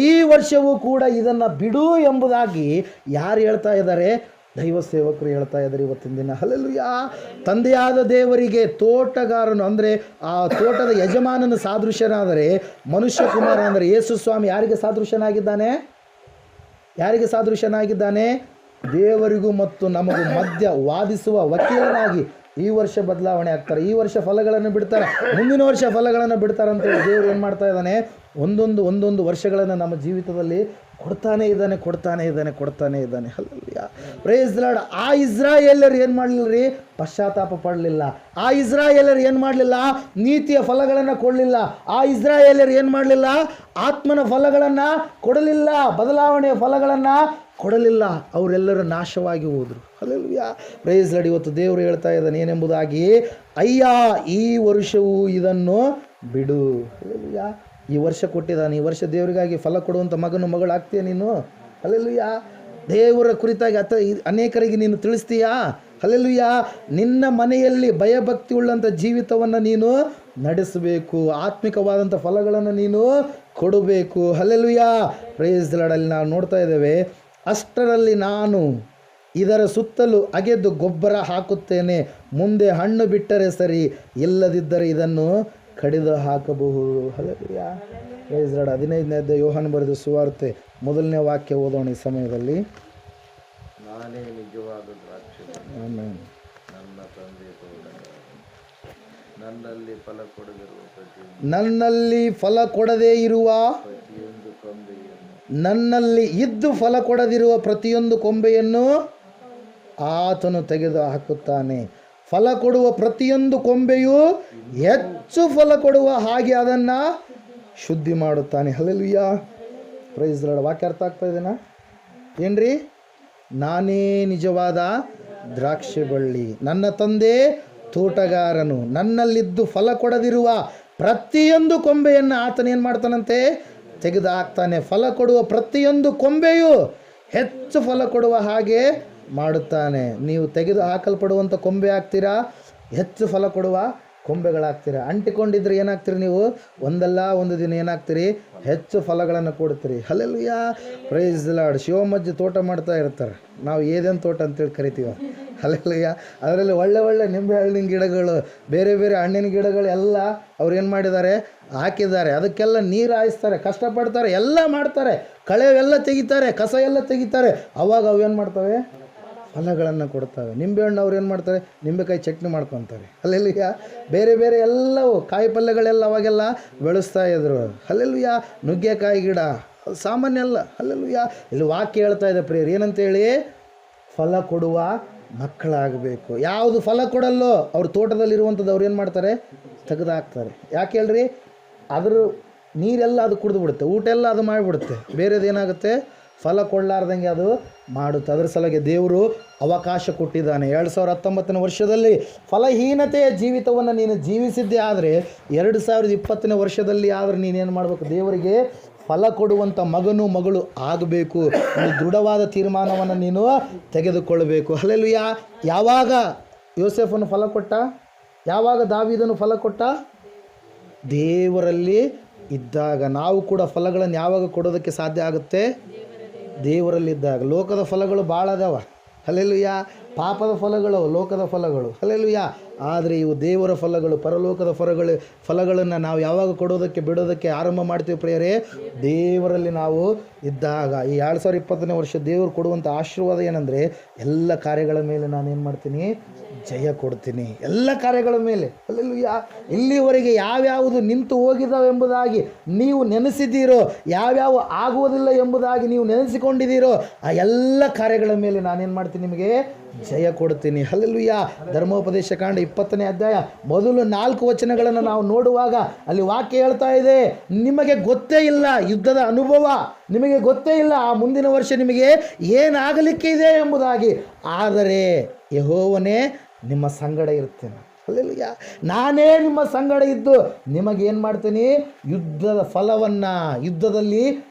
ಈ ವರ್ಷವೂ ಕೂಡ ಇದನ್ನು ಬಿಡು ಎಂಬುದಾಗಿ ಯಾರು ಹೇಳ್ತಾ ಇದ್ದಾರೆ? ದೈವ ಸೇವಕರು ಹೇಳ್ತಾ ಇದ್ದಾರೆ ಇವತ್ತಿನ ದಿನ, ಹಲ್ಲೆಲೂಯ. ತಂದೆಯಾದ ದೇವರಿಗೆ ತೋಟಗಾರನು ಅಂದರೆ ಆ ತೋಟದ ಯಜಮಾನನ ಸಾದೃಶ್ಯನಾದರೆ, ಮನುಷ್ಯ ಕುಮಾರ ಅಂದರೆ ಯೇಸು ಸ್ವಾಮಿ ಯಾರಿಗೆ ಸಾದೃಶ್ಯನಾಗಿದ್ದಾನೆ? ಯಾರಿಗೆ ಸಾದೃಶ್ಯನಾಗಿದ್ದಾನೆ? ದೇವರಿಗೂ ಮತ್ತು ನಮಗೂ ಮಧ್ಯ ವಾದಿಸುವ ವಕೀಲನಾಗಿ ಈ ವರ್ಷ ಬದಲಾವಣೆ ಆಗ್ತಾರೆ, ಈ ವರ್ಷ ಫಲಗಳನ್ನು ಬಿಡ್ತಾರೆ, ಮುಂದಿನ ವರ್ಷ ಫಲಗಳನ್ನು ಬಿಡ್ತಾರೆ ಅಂತೇಳಿ ದೇವರು ಏನು ಮಾಡ್ತಾ ಇದ್ದಾನೆ? ಒಂದೊಂದು ವರ್ಷಗಳನ್ನು ನಮ್ಮ ಜೀವಿತದಲ್ಲಿ ಕೊಡ್ತಾನೇ ಇದ್ದಾನೆ, ಹಲ್ಲೆಲೂಯ. Praise lord. ಆ ಇಸ್ರಾಯೇಲರು ಏನು ಮಾಡಲಿಲ್ಲ ರೀ? ಪಶ್ಚಾತ್ತಾಪ ಪಡಲಿಲ್ಲ. ಆ ಇಸ್ರಾಯೇಲರು ಏನು ಮಾಡಲಿಲ್ಲ? ನೀತಿಯ ಫಲಗಳನ್ನು ಕೊಡಲಿಲ್ಲ. ಆ ಇಸ್ರಾಯೇಲರು ಏನು ಮಾಡಲಿಲ್ಲ? ಆತ್ಮನ ಫಲಗಳನ್ನು ಕೊಡಲಿಲ್ಲ, ಬದಲಾವಣೆಯ ಫಲಗಳನ್ನು ಕೊಡಲಿಲ್ಲ. ಅವರೆಲ್ಲರೂ ನಾಶವಾಗಿ ಹೋದರು, ಹಲ್ಲೆಲೂಯ. Praise lord. ಇವತ್ತು ದೇವರು ಹೇಳ್ತಾ ಇದ್ದಾನೆ ಏನೆಂಬುದಾಗಿ, ಅಯ್ಯ ಈ ವರ್ಷವೂ ಇದನ್ನು ಬಿಡು, ಹಲ್ಲೆಲೂಯ. ಈ ವರ್ಷ ಕೊಟ್ಟಿದ್ದಾನೆ, ಈ ವರ್ಷ ದೇವರಿಗಾಗಿ ಫಲ ಕೊಡುವಂಥ ಮಗಳು ಆಗ್ತೀಯ ನೀನು, ಹಲ್ಲೆಲೂಯ. ದೇವರ ಕುರಿತಾಗಿ ಅನೇಕರಿಗೆ ನೀನು ತಿಳಿಸ್ತೀಯಾ, ಹಲ್ಲೆಲೂಯ. ನಿನ್ನ ಮನೆಯಲ್ಲಿ ಭಯಭಕ್ತಿ ಉಳ್ಳಂಥ ಜೀವಿತವನ್ನು ನೀನು ನಡೆಸಬೇಕು, ಆತ್ಮಿಕವಾದಂಥ ಫಲಗಳನ್ನು ನೀನು ಕೊಡಬೇಕು, ಹಲ್ಲೆಲೂಯ. Praise lord. ಅಲ್ಲಿ ನಾವು ನೋಡ್ತಾ ಇದ್ದೇವೆ, ಅಷ್ಟರಲ್ಲಿ ನಾನು ಇದರ ಸುತ್ತಲೂ ಅಗೆದು ಗೊಬ್ಬರ ಹಾಕುತ್ತೇನೆ, ಮುಂದೆ ಹಣ್ಣು ಬಿಟ್ಟರೆ ಸರಿ, ಇಲ್ಲದಿದ್ದರೆ ಇದನ್ನು ಕಡಿದು ಹಾಕಬಹುದು, ಹಲ್ಲೆಲೂಯ. Praise lord. 15ನೇ ಯೋಹಾನ ಬರೆದ ಸುವಾರ್ತೆ 1ನೇ ವಾಕ್ಯ ಓದೋಣ ಈ ಸಮಯದಲ್ಲಿ. ನಾನೇ ನಿಜವಾದ ದ್ರಾಕ್ಷಿಮರ, ನನ್ನ ತಂದೆ ನನ್ನಲ್ಲಿ ಫಲ ಕೊಡದೇ ಇರುವ ನನ್ನಲ್ಲಿ ಇದ್ದು ಫಲ ಕೊಡದಿರುವ ಪ್ರತಿಯೊಂದು ಕೊಂಬೆಯನ್ನು ಆತನು ತೆಗೆದು ಹಾಕುತ್ತಾನೆ. ಫಲ ಕೊಡುವ ಪ್ರತಿಯೊಂದು ಕೊಂಬೆಯು ಹೆಚ್ಚು ಫಲ ಕೊಡುವ ಹಾಗೆ ಅದನ್ನು ಶುದ್ಧಿ ಮಾಡುತ್ತಾನೆ. Hallelujah, praise Lord. ವಾಕ್ಯ ಅರ್ಥ ಆಗ್ತಾ ಇದೆನಾ? ಏನ್ರಿ? ನಾನೇ ನಿಜವಾದ ದ್ರಾಕ್ಷಿ ಬಳ್ಳಿ, ನನ್ನ ತಂದೆ ತೋಟಗಾರನು. ನನ್ನಲ್ಲಿದ್ದು ಫಲ ಕೊಡದಿರುವ ಪ್ರತಿಯೊಂದು ಕೊಂಬೆಯನ್ನು ಆತನೇನು ಮಾಡ್ತಾನಂತೆ? ತೆಗೆದು ಹಾಕ್ತಾನೆ. ಫಲ ಕೊಡುವ ಪ್ರತಿಯೊಂದು ಕೊಂಬೆಯು ಹೆಚ್ಚು ಫಲ ಕೊಡುವ ಹಾಗೆ ಮಾಡುತ್ತಾನೆ. ನೀವು ತೆಗೆದು ಹಾಕಲ್ಪಡುವಂಥ ಕೊಂಬೆ ಆಗ್ತೀರಾ, ಹೆಚ್ಚು ಫಲ ಕೊಡುವ ಕೊಂಬೆಗಳಾಗ್ತೀರ. ಅಂಟಿಕೊಂಡಿದ್ರೆ ಏನಾಗ್ತೀರಿ ನೀವು? ಒಂದಲ್ಲ ಒಂದು ದಿನ ಏನಾಗ್ತೀರಿ? ಹೆಚ್ಚು ಫಲಗಳನ್ನು ಕೊಡ್ತೀರಿ. Hallelujah, praise the lord. ಶಿವಮಜ್ಜಿ ತೋಟ ಮಾಡ್ತಾ ಇರ್ತಾರೆ, ನಾವು ಏದೇನು ತೋಟ ಅಂತೇಳಿ ಕರಿತೀವಿ. ಹಲ್ಲೆಲೂಯಾ. ಅದರಲ್ಲಿ ಒಳ್ಳೆ ನಿಂಬೆ ಹಣ್ಣಿನ ಗಿಡಗಳು, ಬೇರೆ ಬೇರೆ ಹಣ್ಣಿನ ಗಿಡಗಳು ಎಲ್ಲ ಅವ್ರು ಏನು ಮಾಡಿದ್ದಾರೆ? ಹಾಕಿದ್ದಾರೆ. ಅದಕ್ಕೆಲ್ಲ ನೀರು ಹಾಯಿಸ್ತಾರೆ, ಕಷ್ಟಪಡ್ತಾರೆ, ಎಲ್ಲ ಮಾಡ್ತಾರೆ, ಕಳೆವೆಲ್ಲ ತೆಗಿತಾರೆ, ಕಸ ಎಲ್ಲ ತೆಗಿತಾರೆ. ಅವಾಗ ಅವು ಏನು ಮಾಡ್ತವೆ? ಫಲಗಳನ್ನು ಕೊಡ್ತವೆ. ನಿಂಬೆಹಣ್ಣು ಅವ್ರು ಏನು ಮಾಡ್ತಾರೆ? ನಿಂಬೆಕಾಯಿ ಚಟ್ನಿ ಮಾಡ್ಕೊತಾರೆ. ಹಲ್ಲೆಲೂಯಾ. ಬೇರೆ ಬೇರೆ ಎಲ್ಲವೂ ಕಾಯಿ ಪಲ್ಯಗಳೆಲ್ಲ ಅವಾಗೆಲ್ಲ ಬೆಳೆಸ್ತಾ ಇದ್ರು. ಹಲ್ಲೆಲೂಯಾ. ನುಗ್ಗೆಕಾಯಿ ಗಿಡ ಸಾಮಾನ್ಯ ಅಲ್ಲ. ಹಲ್ಲೆಲೂಯಾ. ಇಲ್ಲಿ ವಾಕ್ಯ ಹೇಳ್ತಾ ಇದೆ ಪ್ರಿಯರು, ಏನಂತೇಳಿ? ಫಲ ಕೊಡುವ ಮಕ್ಕಳಾಗಬೇಕು. ಯಾವುದು ಫಲ ಕೊಡಲ್ಲೋ ಅವ್ರ ತೋಟದಲ್ಲಿರುವಂಥದ್ದು ಅವ್ರು ಏನು ಮಾಡ್ತಾರೆ? ತೆಗೆದು ಹಾಕ್ತಾರೆ. ಯಾಕೆ ಹೇಳ್ರಿ? ಅದ್ರ ನೀರೆಲ್ಲ ಅದು ಕುಡಿದು ಬಿಡುತ್ತೆ, ಊಟ ಎಲ್ಲ ಅದು ಮಾಡಿಬಿಡುತ್ತೆ. ಬೇರೆದೇನಾಗುತ್ತೆ? ಫಲ ಕೊಡಲಾರ್ದಂಗೆ ಅದು ಮಾಡುತ್ತೆ. ಅದರ ಸಲುವಾಗಿ ದೇವರು ಅವಕಾಶ ಕೊಟ್ಟಿದ್ದಾನೆ. 2019 ವರ್ಷದಲ್ಲಿ ಫಲಹೀನತೆಯ ಜೀವಿತವನ್ನು ನೀನು ಜೀವಿಸಿದ್ದೇ ಆದರೆ 2020 ವರ್ಷದಲ್ಲಿ ಆದರೆ ನೀನೇನು ಮಾಡಬೇಕು? ದೇವರಿಗೆ ಫಲ ಕೊಡುವಂಥ ಮಗನು ಮಗಳು ಆಗಬೇಕು. ಒಂದು ದೃಢವಾದ ತೀರ್ಮಾನವನ್ನು ನೀನು ತೆಗೆದುಕೊಳ್ಳಬೇಕು. ಹಲ್ಲೆಲೂಯಾ. ಯಾವಾಗ ಯೋಸೇಫನು ಫಲ ಕೊಟ್ಟ? ಯಾವಾಗ ದಾವೀದನು ಫಲ ಕೊಟ್ಟ? ದೇವರಲ್ಲಿ ಇದ್ದಾಗ. ನಾವು ಕೂಡ ಫಲಗಳನ್ನು ಯಾವಾಗ ಕೊಡೋದಕ್ಕೆ ಸಾಧ್ಯ ಆಗುತ್ತೆ? ದೇವರಲ್ಲಿದ್ದಾಗ. ಲೋಕದ ಫಲಗಳು ಭಾಳ ಅದಾವ. ಹಲ್ಲೆಲೂಯಾ. ಪಾಪದ ಫಲಗಳು, ಲೋಕದ ಫಲಗಳು. ಹಲ್ಲೆಲೂಯಾ. ಆದರೆ ಇವು ದೇವರ ಫಲಗಳು, ಪರಲೋಕದ ಫಲಗಳನ್ನು ನಾವು ಯಾವಾಗ ಕೊಡೋದಕ್ಕೆ ಬಿಡೋದಕ್ಕೆ ಆರಂಭ ಮಾಡ್ತೀವಿ ಪ್ರಿಯರೇ? ದೇವರಲ್ಲಿ ನಾವು ಇದ್ದಾಗ. ಈ 2020 ವರ್ಷ ದೇವರು ಕೊಡುವಂಥ ಆಶೀರ್ವಾದ ಏನಂದರೆ, ಎಲ್ಲ ಕಾರ್ಯಗಳ ಮೇಲೆ ನಾನೇನು ಮಾಡ್ತೀನಿ? ಜಯ ಕೊಡ್ತೀನಿ. ಎಲ್ಲ ಕಾರ್ಯಗಳ ಮೇಲೆ. ಹಲ್ಲೆಲೂಯಾ. ಇಲ್ಲಿವರೆಗೆ ಯಾವ್ಯಾವುದು ನಿಂತು ಹೋಗಿದ್ದಾವೆ ಎಂಬುದಾಗಿ ನೀವು ನೆನೆಸಿದ್ದೀರೋ, ಯಾವ್ಯಾವ ಆಗುವುದಿಲ್ಲ ಎಂಬುದಾಗಿ ನೀವು ನೆನೆಸಿಕೊಂಡಿದ್ದೀರೋ, ಆ ಎಲ್ಲ ಕಾರ್ಯಗಳ ಮೇಲೆ ನಾನೇನು ಮಾಡ್ತೀನಿ? ನಿಮಗೆ ಜಯ ಕೊಡ್ತೀನಿ. ಹಲ್ಲೆಲೂಯಾ. ಧರ್ಮೋಪದೇಶ ಕಾಂಡ 20ನೇ ಅಧ್ಯಾಯ ಮೊದಲು 4 ವಚನಗಳನ್ನು ನಾವು ನೋಡುವಾಗ ಅಲ್ಲಿ ವಾಕ್ಯ ಹೇಳ್ತಾ ಇದೆ, ನಿಮಗೆ ಗೊತ್ತೇ ಇಲ್ಲ ಯುದ್ಧದ ಅನುಭವ, ನಿಮಗೆ ಗೊತ್ತೇ ಇಲ್ಲ ಆ ಮುಂದಿನ ವರ್ಷ ನಿಮಗೆ ಏನಾಗಲಿಕ್ಕೆ ಇದೆ ಎಂಬುದಾಗಿ. ಆದರೆ ಯೆಹೋವನೇ ನಿಮ್ಮ ಸಂಗಡ ಇರ್ತೇನೆ. ಹಲ್ಲೆಲೂಯಾ. ನಾನೇ ನಿಮ್ಮ ಸಂಗಡ ಇದ್ದು ನಿಮಗೇನು ಮಾಡ್ತೀನಿ? ಯುದ್ಧದ ಫಲವನ್ನು, ಯುದ್ಧದಲ್ಲಿ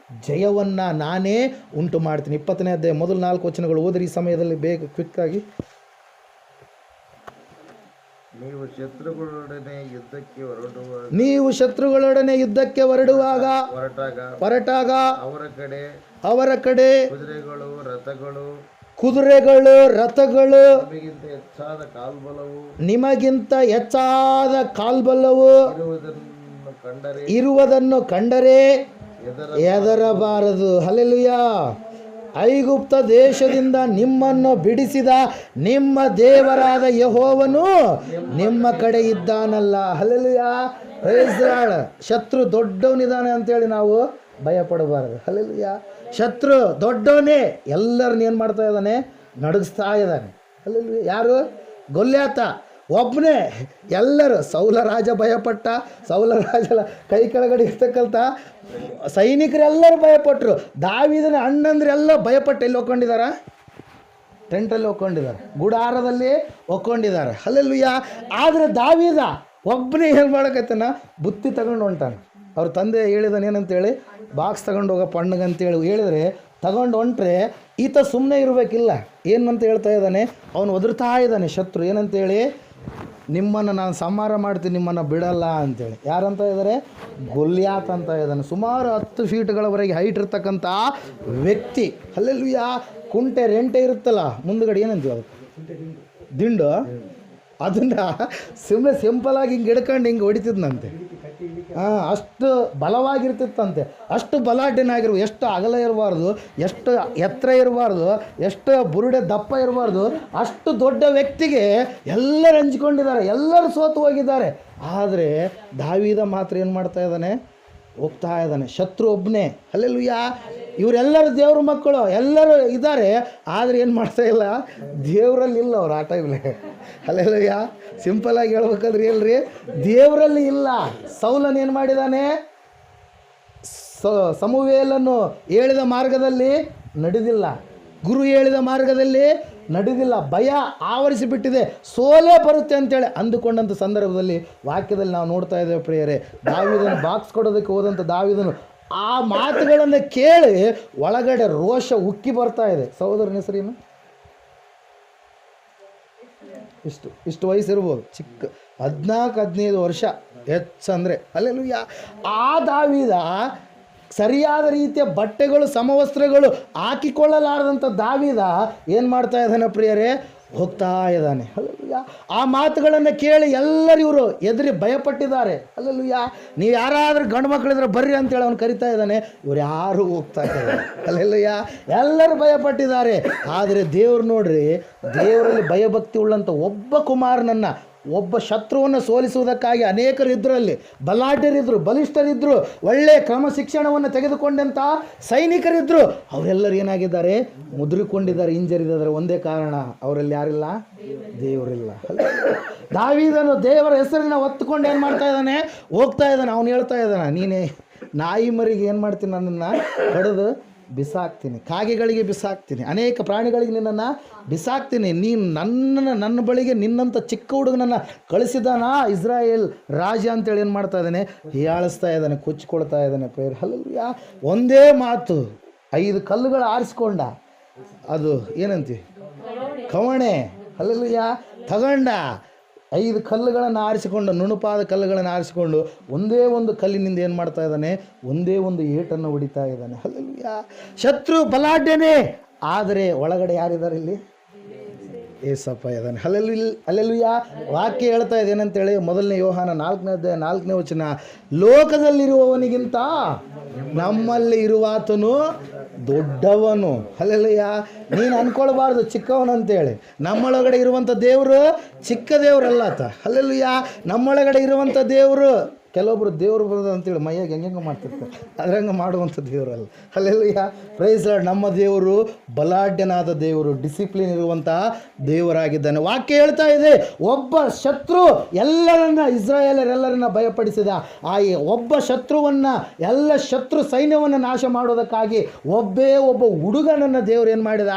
ಜಯವನ್ನು ನಾನೇ ಉಂಟು ಮಾಡ್ತೀನಿ. 20ನೇ ಅಧ್ಯಾಯ ಮೊದಲು 4 ವಚನಗಳು ಓದ್ರಿ ಈ ಸಮಯದಲ್ಲಿ, ಬೇಗ ಕ್ವಿಕ್ಕಾಗಿ. ನೀವು ಶತ್ರುಗಳೊಡನೆ ಯುದ್ಧಕ್ಕೆ ಹೊರಟಾಗ ಅವರ ಕಡೆ ಕುದುರೆಗಳು ರಥಗಳು ನಿಮಗಿಂತ ಹೆಚ್ಚಾದ ಕಾಲ್ಬಲವು ಇರುವುದನ್ನು ಕಂಡರೆ ಹೆದರಬಾರದು. ಹಲ್ಲೆಲೂಯಾ. ಐಗುಪ್ತ ದೇಶದಿಂದ ನಿಮ್ಮನ್ನು ಬಿಡಿಸಿದ ನಿಮ್ಮ ದೇವರಾದ ಯೆಹೋವನು ನಿಮ್ಮ ಕಡೆ ಇದ್ದಾನಲ್ಲ. ಹಲ್ಲೆಲೂಯಾ. Praise the Lord. ಶತ್ರು ದೊಡ್ಡವನಿದ್ದಾನೆ ಅಂತೇಳಿ ನಾವು ಭಯಪಡಬಾರದು. ಹಲ್ಲೆಲೂಯಾ. ಶತ್ರು ದೊಡ್ಡವನೇ, ಎಲ್ಲರನ್ನ ಏನು ಮಾಡ್ತಾ ಇದ್ದಾನೆ? ನಡುಗಿಸ್ತಾ ಇದ್ದಾನೆ. ಹಲ್ಲೆಲೂಯಾ. ಯಾರು? ಗೊಲ್ಯಾತ ಒಬ್ಬನೇ. ಎಲ್ಲರೂ, ಸೌಲ ರಾಜ ಭಯಪಟ್ಟ, ಸೌಲ ರಾಜನ ಕೈ ಕೆಳಗಡೆ ಇರ್ತಕ್ಕಂಥ ಸೈನಿಕರೆಲ್ಲರೂ ಭಯಪಟ್ಟರು. ದಾವೀದನ ಅಣ್ಣಂದ್ರೆಲ್ಲ ಭಯಪಟ್ಟು ಎಲ್ಲಿ ಒಕ್ಕೊಂಡಿದ್ದಾರೆ? ಟೆಂಟಲ್ಲಿ ಒಕ್ಕೊಂಡಿದ್ದಾರೆ, ಗುಡಾರದಲ್ಲಿ ಒಕ್ಕೊಂಡಿದ್ದಾರೆ. ಹಲ್ಲೆಲೂಯಾ. ಆದರೆ ದಾವೀದ ಒಬ್ಬನೇ ಏನು ಮಾಡೋಕೈತನ? ಬುತ್ತಿ ತಗೊಂಡು ಹೊಂಟಾನೆ. ಅವ್ರ ತಂದೆ ಹೇಳಿದಾನೆ ಏನಂತೇಳಿ, ಬಾಕ್ಸ್ ತಗೊಂಡು ಹೋಗಪ್ಪ ಅಣ್ಣಗಂತೇಳಿ ಹೇಳಿದರೆ ತಗೊಂಡು ಹೊಂಟ್ರೆ ಈತ ಸುಮ್ಮನೆ ಇರಬೇಕಿಲ್ಲ. ಏನಂತ ಹೇಳ್ತಾ ಇದ್ದಾನೆ? ಅವನು ಒದರ್ತಾ ಇದ್ದಾನೆ ಶತ್ರು. ಏನಂತೇಳಿ? ನಿಮ್ಮನ್ನು ನಾನು ಸಂಹಾರ ಮಾಡ್ತೀನಿ, ನಿಮ್ಮನ್ನು ಬಿಡಲ್ಲ ಅಂತೇಳಿ. ಯಾರಂತ ಇದ್ದಾರೆ? ಗೊಲ್ಯಾತ್ ಅಂತ ಇದ್ದಾನೆ. ಸುಮಾರು 10 ಫೀಟ್ಗಳವರೆಗೆ ಹೈಟ್ ಇರ್ತಕ್ಕಂಥ ವ್ಯಕ್ತಿ. ಹಲ್ಲೆಲೂಯಾ. ಕುಂಟೆ ರೆಂಟೆ ಇರುತ್ತಲ್ಲ ಮುಂದುಗಡೆ, ಏನಂತೀವಿ ಅದು? ದಿಂಡು. ಅದನ್ನು ಸುಮ್ಮನೆ ಸಿಂಪಲಾಗಿ ಹಿಂಗೆ ಹಿಡ್ಕೊಂಡು ಹಿಂಗೆ ಹೊಡಿತಿದ್ನಂತೆ. ಅಷ್ಟು ಬಲವಾಗಿರ್ತಿತ್ತಂತೆ. ಅಷ್ಟು ಬಲಾಢ್ಯನಾಗಿರುವ, ಎಷ್ಟು ಅಗಲ ಇರಬಾರ್ದು, ಎಷ್ಟು ಎತ್ತರ ಇರಬಾರ್ದು, ಎಷ್ಟು ಬುರುಡೆ ದಪ್ಪ ಇರಬಾರ್ದು, ಅಷ್ಟು ದೊಡ್ಡ ವ್ಯಕ್ತಿಗೆ ಎಲ್ಲರೂ ಹಂಚ್ಕೊಂಡಿದ್ದಾರೆ, ಎಲ್ಲರೂ ಸೋತು ಹೋಗಿದ್ದಾರೆ. ಆದರೆ ದಾವೀದ ಮಾತ್ರ ಏನು ಮಾಡ್ತಾ ಇದ್ದಾನೆ? ಹೋಗ್ತಾ ಇದ್ದಾನೆ. ಶತ್ರು ಒಬ್ಬನೇ. ಹಲ್ಲೆಲೂಯಾ. ಇವರೆಲ್ಲರೂ ದೇವ್ರ ಮಕ್ಕಳು, ಎಲ್ಲರೂ ಇದ್ದಾರೆ. ಆದರೆ ಏನು ಮಾಡ್ತಾ ಇಲ್ಲ, ದೇವರಲ್ಲಿ ಇಲ್ಲ ಅವ್ರು ಆ ಟೈಮ್ಲೆ. ಹಲ್ಲೆಲೂಯಾ. ಸಿಂಪಲಾಗಿ ಹೇಳ್ಬೇಕಾದ್ರೆ ಇಲ್ರಿ, ದೇವರಲ್ಲಿ ಇಲ್ಲ. ಸೌಲನ್ ಏನು ಮಾಡಿದ್ದಾನೆ, ಸಮುವೇಲನ್ನು ಹೇಳಿದ ಮಾರ್ಗದಲ್ಲಿ ನಡೆದಿಲ್ಲ, ಗುರು ಹೇಳಿದ ಮಾರ್ಗದಲ್ಲಿ ನಡೆದಿಲ್ಲ. ಭಯ ಆವರಿಸಿಬಿಟ್ಟಿದೆ, ಸೋಲೇ ಬರುತ್ತೆ ಅಂತೇಳಿ ಅಂದುಕೊಂಡಂಥ ಸಂದರ್ಭದಲ್ಲಿ ವಾಕ್ಯದಲ್ಲಿ ನಾವು ನೋಡ್ತಾ ಇದ್ದೇವೆ ಪ್ರಿಯರೇ, ದಾವೀದನು ಬಾಕ್ಸ್ ಕೊಡೋದಕ್ಕೆ ಹೋದಂಥ ದಾವೀದನು ಆ ಮಾತುಗಳನ್ನು ಕೇಳಿ ಒಳಗಡೆ ರೋಷ ಉಕ್ಕಿ ಬರ್ತಾ ಇದೆ. ಸಹೋದರನ ಹೆಸರೇನು? ಇಷ್ಟು ವಯಸ್ಸಿರ್ಬೋದು, ಚಿಕ್ಕ 14-15 ವರ್ಷ ಹೆಚ್ಚಂದರೆ. ಹಲ್ಲೆಲೂಯಾ. ಆ ದಾವೀದ ಸರಿಯಾದ ರೀತಿಯ ಬಟ್ಟೆಗಳು, ಸಮವಸ್ತ್ರಗಳು ಹಾಕಿಕೊಳ್ಳಲಾರದಂಥ ದಾವೀದ ಏನು ಮಾಡ್ತಾ ಇದ್ದಾನೆ ಪ್ರಿಯರೇ, ಹೋಗ್ತಾ ಇದ್ದಾನೆ. ಹಲ್ಲೆಲೂಯಾ. ಆ ಮಾತುಗಳನ್ನು ಕೇಳಿ ಎಲ್ಲರೂ ಇವರು ಎದುರಿ ಭಯಪಟ್ಟಿದ್ದಾರೆ. ಹಲ್ಲೆಲೂಯಾ. ನೀವು ಯಾರಾದರೂ ಗಂಡು ಮಕ್ಕಳಿದ್ರೆ ಬರ್ರಿ ಅಂತೇಳಿ ಅವನು ಕರಿತಾ ಇದ್ದಾನೆ, ಇವ್ರು ಯಾರು ಹೋಗ್ತಾ ಇದ್ದಾರೆ. ಹಲ್ಲೆಲೂಯಾ. ಎಲ್ಲರೂ ಭಯಪಟ್ಟಿದ್ದಾರೆ. ಆದರೆ ದೇವ್ರು ನೋಡ್ರಿ, ದೇವರಲ್ಲಿ ಭಯಭಕ್ತಿ ಉಳ್ಳಂಥ ಒಬ್ಬ ಕುಮಾರನನ್ನು, ಒಬ್ಬ ಶತ್ರುವನ್ನು ಸೋಲಿಸುವುದಕ್ಕಾಗಿ ಅನೇಕರು ಇದರಲ್ಲಿ ಬಲಾಢ್ಯರಿದ್ದರು, ಬಲಿಷ್ಠರಿದ್ದರು, ಒಳ್ಳೆಯ ಕ್ರಮ ಶಿಕ್ಷಣವನ್ನು ತೆಗೆದುಕೊಂಡಂಥ ಸೈನಿಕರಿದ್ದರು. ಅವರೆಲ್ಲರೂ ಏನಾಗಿದ್ದಾರೆ, ಮುದುರಿಕೊಂಡಿದ್ದಾರೆ, ಹಿಂಜರಿದ್ದಾರೆ. ಒಂದೇ ಕಾರಣ, ಅವರಲ್ಲಿ ಯಾರಿಲ್ಲ, ದೇವರಿಲ್ಲ. ದಾವೀದನು ದೇವರ ಹೆಸರನ್ನ ಹೊತ್ತುಕೊಂಡು ಏನು ಮಾಡ್ತಾ ಇದ್ದಾನೆ, ಹೋಗ್ತಾ ಇದ್ದಾನೆ. ಅವನು ಹೇಳ್ತಾ ಇದ್ದಾನೆ, ನೀನೇ ನಾಯಿ ಮರಿಗೆ ಏನು ಮಾಡ್ತೀನಿ, ನನ್ನನ್ನು ಕಡಿದು ಬಿಸಾಕ್ತೀನಿ, ಕಾಗೆಗಳಿಗೆ ಬಿಸಾಕ್ತೀನಿ, ಅನೇಕ ಪ್ರಾಣಿಗಳಿಗೆ ನಿನ್ನನ್ನು ಬಿಸಾಕ್ತೀನಿ. ನೀನು ನನ್ನ ಬಳಿಗೆ ನಿನ್ನಂಥ ಚಿಕ್ಕ ಹುಡುಗನನ್ನು ಕಳಿಸಿದಾನ ಇಸ್ರಾಯೇಲ್ ರಾಜ ಅಂತೇಳಿ ಏನು ಮಾಡ್ತಾ ಇದ್ದಾನೆ, ಹೀಯಾಳಿಸ್ತಾ ಇದ್ದಾನೆ, ಕೊಚ್ಚಿಕೊಳ್ತಾ ಇದ್ದಾನೆ. ಪ್ರೇಯರ್. ಹಲ್ಲೆಲೂಯಾ. ಒಂದೇ ಮಾತು, 5 ಕಲ್ಲುಗಳು ಆರಿಸ್ಕೊಂಡ, ಅದು ಏನಂತೀವಿ, ಕವಣೆ. ಹಲ್ಲೆಲೂಯಾ. ತಗೊಂಡ 5 ಕಲ್ಲುಗಳನ್ನು ಆರಿಸಿಕೊಂಡು, ನುಣುಪಾದ ಕಲ್ಲುಗಳನ್ನು ಆರಿಸಿಕೊಂಡು ಒಂದೇ ಒಂದು ಕಲ್ಲಿನಿಂದ ಏನು ಮಾಡ್ತಾ ಇದ್ದಾನೆ, ಒಂದೇ ಒಂದು ಏಟನ್ನು ಹೊಡಿತಾ ಇದ್ದಾನೆ. ಹಲ್ಲೆಲೂಯಾ. ಶತ್ರು ಬಲಾಢ್ಯನೇ, ಆದರೆ ಒಳಗಡೆ ಯಾರಿದ್ದಾರೆ ಇಲ್ಲಿ, ಏಸಪ್ಪ ಇದ್ದಾನೆ. ಹಲ್ಲೆಲೂಯಾ. ವಾಕ್ಯ ಹೇಳ್ತಾ ಇದೆ ಏನಂತೇಳಿ, 1 ಯೋಹಾನ 4ನೇ ಅಧ್ಯಾಯ 4ನೇ ವಚನ, ಲೋಕದಲ್ಲಿರುವವನಿಗಿಂತ ನಮ್ಮಲ್ಲಿ ಇರುವಾತನು ದೊಡ್ಡವನು. ಹಲ್ಲೆಲೂಯಾ. ನೀನು ಅಂದ್ಕೊಳ್ಬಾರ್ದು ಚಿಕ್ಕವನು ಅಂತೇಳಿ. ನಮ್ಮೊಳಗಡೆ ಇರುವಂಥ ದೇವರು ಚಿಕ್ಕ ದೇವರಲ್ಲ ಆತ. ಹಲ್ಲೆಲೂಯಾ. ನಮ್ಮೊಳಗಡೆ ಇರುವಂಥ ದೇವರು, ಕೆಲವೊಬ್ಬರು ದೇವರು ಬರೋದು ಅಂತೇಳಿ ಮೈಯಾಗೆ ಹೆಂಗೆ ಮಾಡ್ತಿರ್ತಾರೆ, ಅದ್ರಂಗೆ ಮಾಡುವಂಥ ದೇವರಲ್ಲ. ಹಲ್ಲೆಲೂಯಾ. Praise Lord. ನಮ್ಮ ದೇವರು ಬಲಾಢ್ಯನಾದ ದೇವರು, ಡಿಸಿಪ್ಲಿನ್ ಇರುವಂತಹ ದೇವರಾಗಿದ್ದಾನೆ. ವಾಕ್ಯ ಹೇಳ್ತಾ ಇದೆ, ಒಬ್ಬ ಶತ್ರು ಇಸ್ರಾಯೇಲರೆಲ್ಲರನ್ನ ಭಯಪಡಿಸಿದ. ಆ ಒಬ್ಬ ಶತ್ರುವನ್ನು, ಎಲ್ಲ ಶತ್ರು ಸೈನ್ಯವನ್ನು ನಾಶ ಮಾಡೋದಕ್ಕಾಗಿ ಒಬ್ಬ ಹುಡುಗನನ್ನು ದೇವರು ಏನು ಮಾಡಿದ,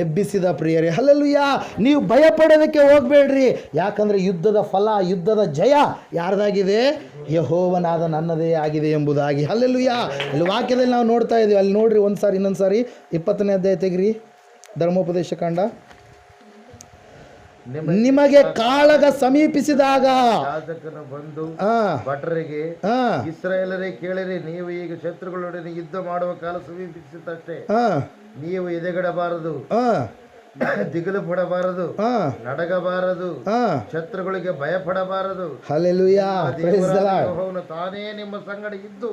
ಎಬ್ಬಿಸಿದ. ಪ್ರಿಯರೇ. ಹಲ್ಲೆಲೂಯಾ. ನೀವು ಭಯಪಡೋದಕ್ಕೆ ಹೋಗಬೇಡ್ರಿ, ಯಾಕಂದರೆ ಯುದ್ಧದ ಫಲ, ಯುದ್ಧದ ಜಯ ಯಾರ್ದಾಗಿದೆ, ಯೆಹೋವನಾದ ನನ್ನದೇ ಆಗಿದೆ ಎಂಬುದಾಗಿ. ಹಲ್ಲೆಲೂಯಾ. ಇಲ್ಲಿ ವಾಕ್ಯದಲ್ಲಿ ನಾವು ನೋಡ್ತಾ ಇದ್ದೀವಿ. ಅಲ್ಲಿ ನೋಡ್ರಿ, ಒಂದು ಸಾರಿ, ಇನ್ನೊಂದು ಸಾರಿ 20ನೇ ಅಧ್ಯಾಯ ತೆಗಿರಿ, ಧರ್ಮೋಪದೇಶ ಕಾಂಡ. ನಿಮಗೆ ಕಾಳಗ ಸಮೀಪಿಸಿದಾಗ ಯಾಜಕನು ಬಂದು ಭಟರಿಗೆ, ಇಸ್ರಾಯೇಲರೇ ಕೇಳಿರಿ, ನೀವು ಈಗ ಶತ್ರುಗಳೊಡನೆ ಯುದ್ಧ ಮಾಡುವ ಕಾಲ ಸಮೀಪಿಸಿತಷ್ಟೇ. ನೀವು ಎದೆಗಡಬಾರದು, ದಿಗಿಲು ಪಡಬಾರದು, ನಡಗಬಾರದು, ಶತ್ರುಗಳಿಗೆ ಭಯಪಡಬಾರದು. ಹಲ್ಲೆಲೂಯಾ. ಯೆಹೋವನು ತಾನೇ ನಿಮ್ಮ ಸಂಗಡ ಇದ್ದು